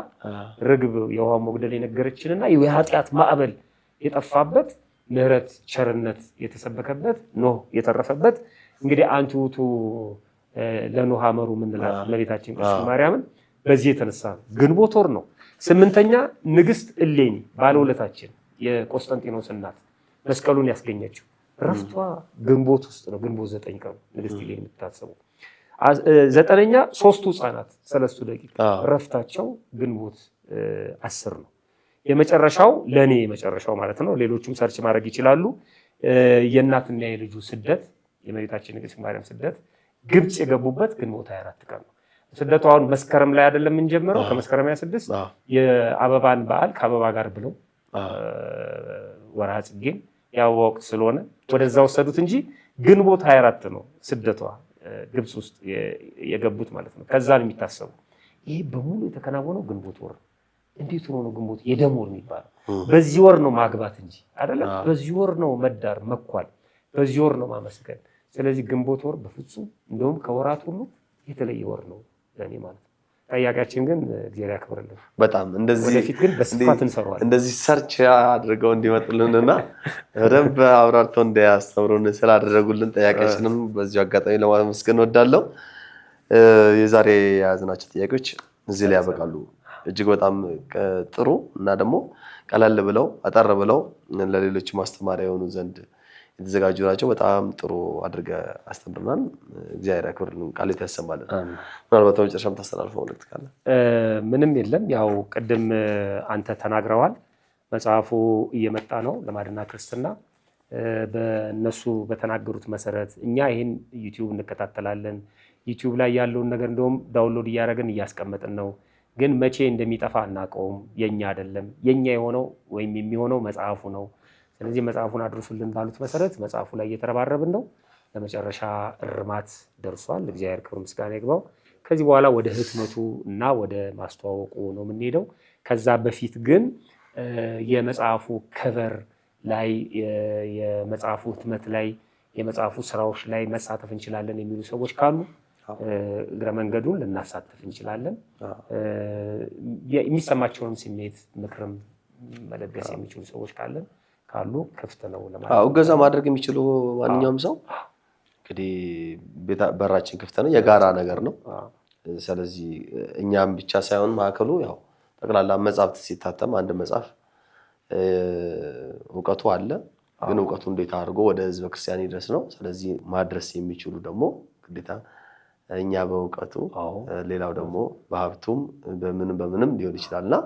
ርግብ የውሃ መጉደል የነገረችንና የኃጢአት ማዕበል የጠፋበት ምሕረት ቸርነት የተሰበከበት ኖህ የተረፈበት እንግዲህ አንቱ ውእቱ ለኖህ አመሩ ምንላት እመቤታችን ቅድስት ማርያምን በዚህ የተነሳ ነው ግንቦት ወር ነው። 8ኛ ንግስት እሌኒ ባለውለታችን የቆስጠንጢኖስ እናት መስቀሉን ያስገኘችው ረፍቷ ግንቦት ውስጥ ነው። ግንቦት 9 ቀን ንግስት እሌኒ የምታሰበው። 9ኛ 3ቱ ህፃናት 3 ደቂቃ ረፍታቸው ግንቦት 10 ነው። የመጨረሻው ለኔ የመጨረሻው ማለት ነው። ሌሎቹም ሰርች ማድረግ ይችላሉ። የእናትና የልጁ ስደት የእመቤታችን ንግስት ማርያም ስደት ግብጽ የገቡበት ግንቦት 24 ቀን ነው። ስደቱ አሁን መስከረም ላይ አይደለም የምንጀምረው ከመስከረም 26 የአበባን በዓል ከአበባ ጋር ብለው ወርሃ ጽጌን ያው ወቅት ስለሆነ ወደዛ ወሰዱት እንጂ ግንቦት 24 ነው ስደቷ ግብጽ ውስጥ የገቡት ማለት ነው። ከዛ ነው የሚታሰቡ። ይሄ በሙሉ የተከናወነው ግንቦት ወር። እንዴት ሆኖ ነው ግንቦት የደም ወር የሚባለው? በዚህ ወር ነው ማግባት እንጂ አይደለም። በዚህ ወር ነው መዳር መኳል፣ በዚህ ወር ነው ማመስገን። ስለዚህ ግንቦት ወር በፍጹም እንደውም ከወራት ሁሉ የተለየ ወር ነው ለኔ ማለት ነው። ጠያቂያችን ግን እግዚአብሔር ያክብርልን። በጣም እንደዚህ ወደፊት ግን በስፋት እንሰራዋለን። እንደዚህ ሰርች አድርገው እንዲመጡልንና በደንብ አብራርተው እንዲያስተምሩን ስላደረጉልን ጠያቂያችንም በዚሁ አጋጣሚ ለማመስገን እወዳለሁ። የዛሬ የያዝናቸው ጥያቄዎች እዚህ ላይ ያበቃሉ። እጅግ በጣም ጥሩ እና ደግሞ ቀለል ብለው አጠር ብለው ለሌሎች ማስተማሪያ የሆኑ ዘንድ የተዘጋጁ ናቸው። በጣም ጥሩ አድርገህ አስተምረናል። እግዚአብሔር ያክብርልን፣ ቃልህ ያሰማልን። ምናልባት በመጨረሻም ታስተላልፈው መልዕክት ካለ? ምንም የለም። ያው ቅድም አንተ ተናግረዋል። መጽሐፉ እየመጣ ነው ልማድና ክርስትና። በእነሱ በተናገሩት መሰረት እኛ ይህን ዩቲዩብ እንከታተላለን። ዩቲዩብ ላይ ያለውን ነገር እንደውም ዳውንሎድ እያደረግን እያስቀመጥን ነው። ግን መቼ እንደሚጠፋ አናውቀውም። የኛ አይደለም። የኛ የሆነው ወይም የሚሆነው መጽሐፉ ነው። ስለዚህ መጽሐፉን አድርሱልን ባሉት መሰረት መጽሐፉ ላይ እየተረባረብን ነው። ለመጨረሻ እርማት ደርሷል። እግዚአብሔር ክብር ምስጋና ይግባው። ከዚህ በኋላ ወደ ህትመቱ እና ወደ ማስተዋወቁ ነው የምንሄደው። ከዛ በፊት ግን የመጽሐፉ ከቨር ላይ የመጽሐፉ ህትመት ላይ የመጽሐፉ ስራዎች ላይ መሳተፍ እንችላለን የሚሉ ሰዎች ካሉ እግረ መንገዱን ልናሳተፍ እንችላለን። የሚሰማቸውን ስሜት ምክርም መለገስ የሚችሉ ሰዎች ካሉ ክፍት ነው ለማለት ነው። እገዛ ማድረግ የሚችሉ ማንኛውም ሰው እንግዲህ በራችን ክፍት ነው። የጋራ ነገር ነው። ስለዚህ እኛም ብቻ ሳይሆን ማዕከሉ ያው ጠቅላላ መጽሐፍት ሲታተም አንድ መጽሐፍ እውቀቱ አለ፣ ግን እውቀቱ እንዴት አድርጎ ወደ ህዝበ ክርስቲያን ይድረስ ነው። ስለዚህ ማድረስ የሚችሉ ደግሞ ግዴታ እኛ በእውቀቱ ሌላው ደግሞ በሀብቱም በምንም ሊሆን ይችላልና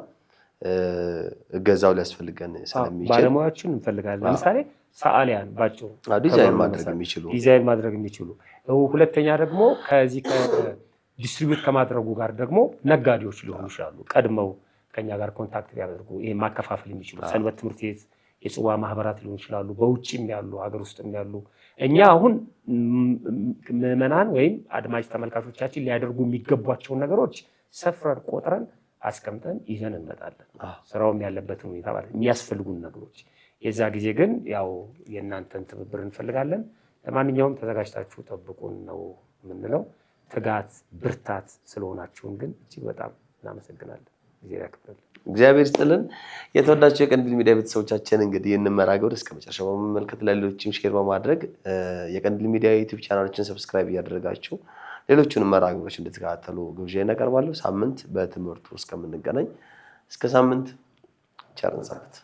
እገዛው ሊያስፈልገን ስለሚችል ባለሙያዎችን እንፈልጋለን። ለምሳሌ ሰዓሊያን ባጭሩ ዲዛይን ማድረግ የሚችሉ ሁለተኛ ደግሞ ከዚህ ዲስትሪቢዩት ከማድረጉ ጋር ደግሞ ነጋዴዎች ሊሆኑ ይችላሉ። ቀድመው ከኛ ጋር ኮንታክት ሊያደርጉ ይሄ ማከፋፈል የሚችሉ ሰንበት ትምህርት ቤት የጽዋ ማህበራት ሊሆኑ ይችላሉ። በውጭም ያሉ ሀገር ውስጥም ያሉ እኛ አሁን ምዕመናን ወይም አድማጭ ተመልካቾቻችን ሊያደርጉ የሚገቧቸውን ነገሮች ሰፍረን ቆጥረን አስቀምጠን ይዘን እንመጣለን። ስራውም ያለበትን ሁኔታ ማለት የሚያስፈልጉን ነገሮች የዛ ጊዜ ግን ያው የእናንተን ትብብር እንፈልጋለን። ለማንኛውም ተዘጋጅታችሁ ጠብቁን ነው የምንለው። ትጋት ብርታት ስለሆናችሁን ግን እጅግ በጣም እናመሰግናለን። እግዚአብሔር ይስጥልን። የተወዳችሁ የቀንዲል ሚዲያ ቤተሰቦቻችን እንግዲህ ይህንን መርሃ ግብር እስከ መጨረሻው በመመልከት ለሌሎችም ሼር በማድረግ የቀንዲል ሚዲያ ዩቲዩብ ቻናሎችን ሰብስክራይብ እያደረጋችሁ ሌሎቹንም መርሃ ግብሮች እንድትከታተሉ ግብዣ እናቀርባለሁ። ሳምንት በትምህርቱ እስከምንገናኝ እስከ ሳምንት ቸር እንሰንብት።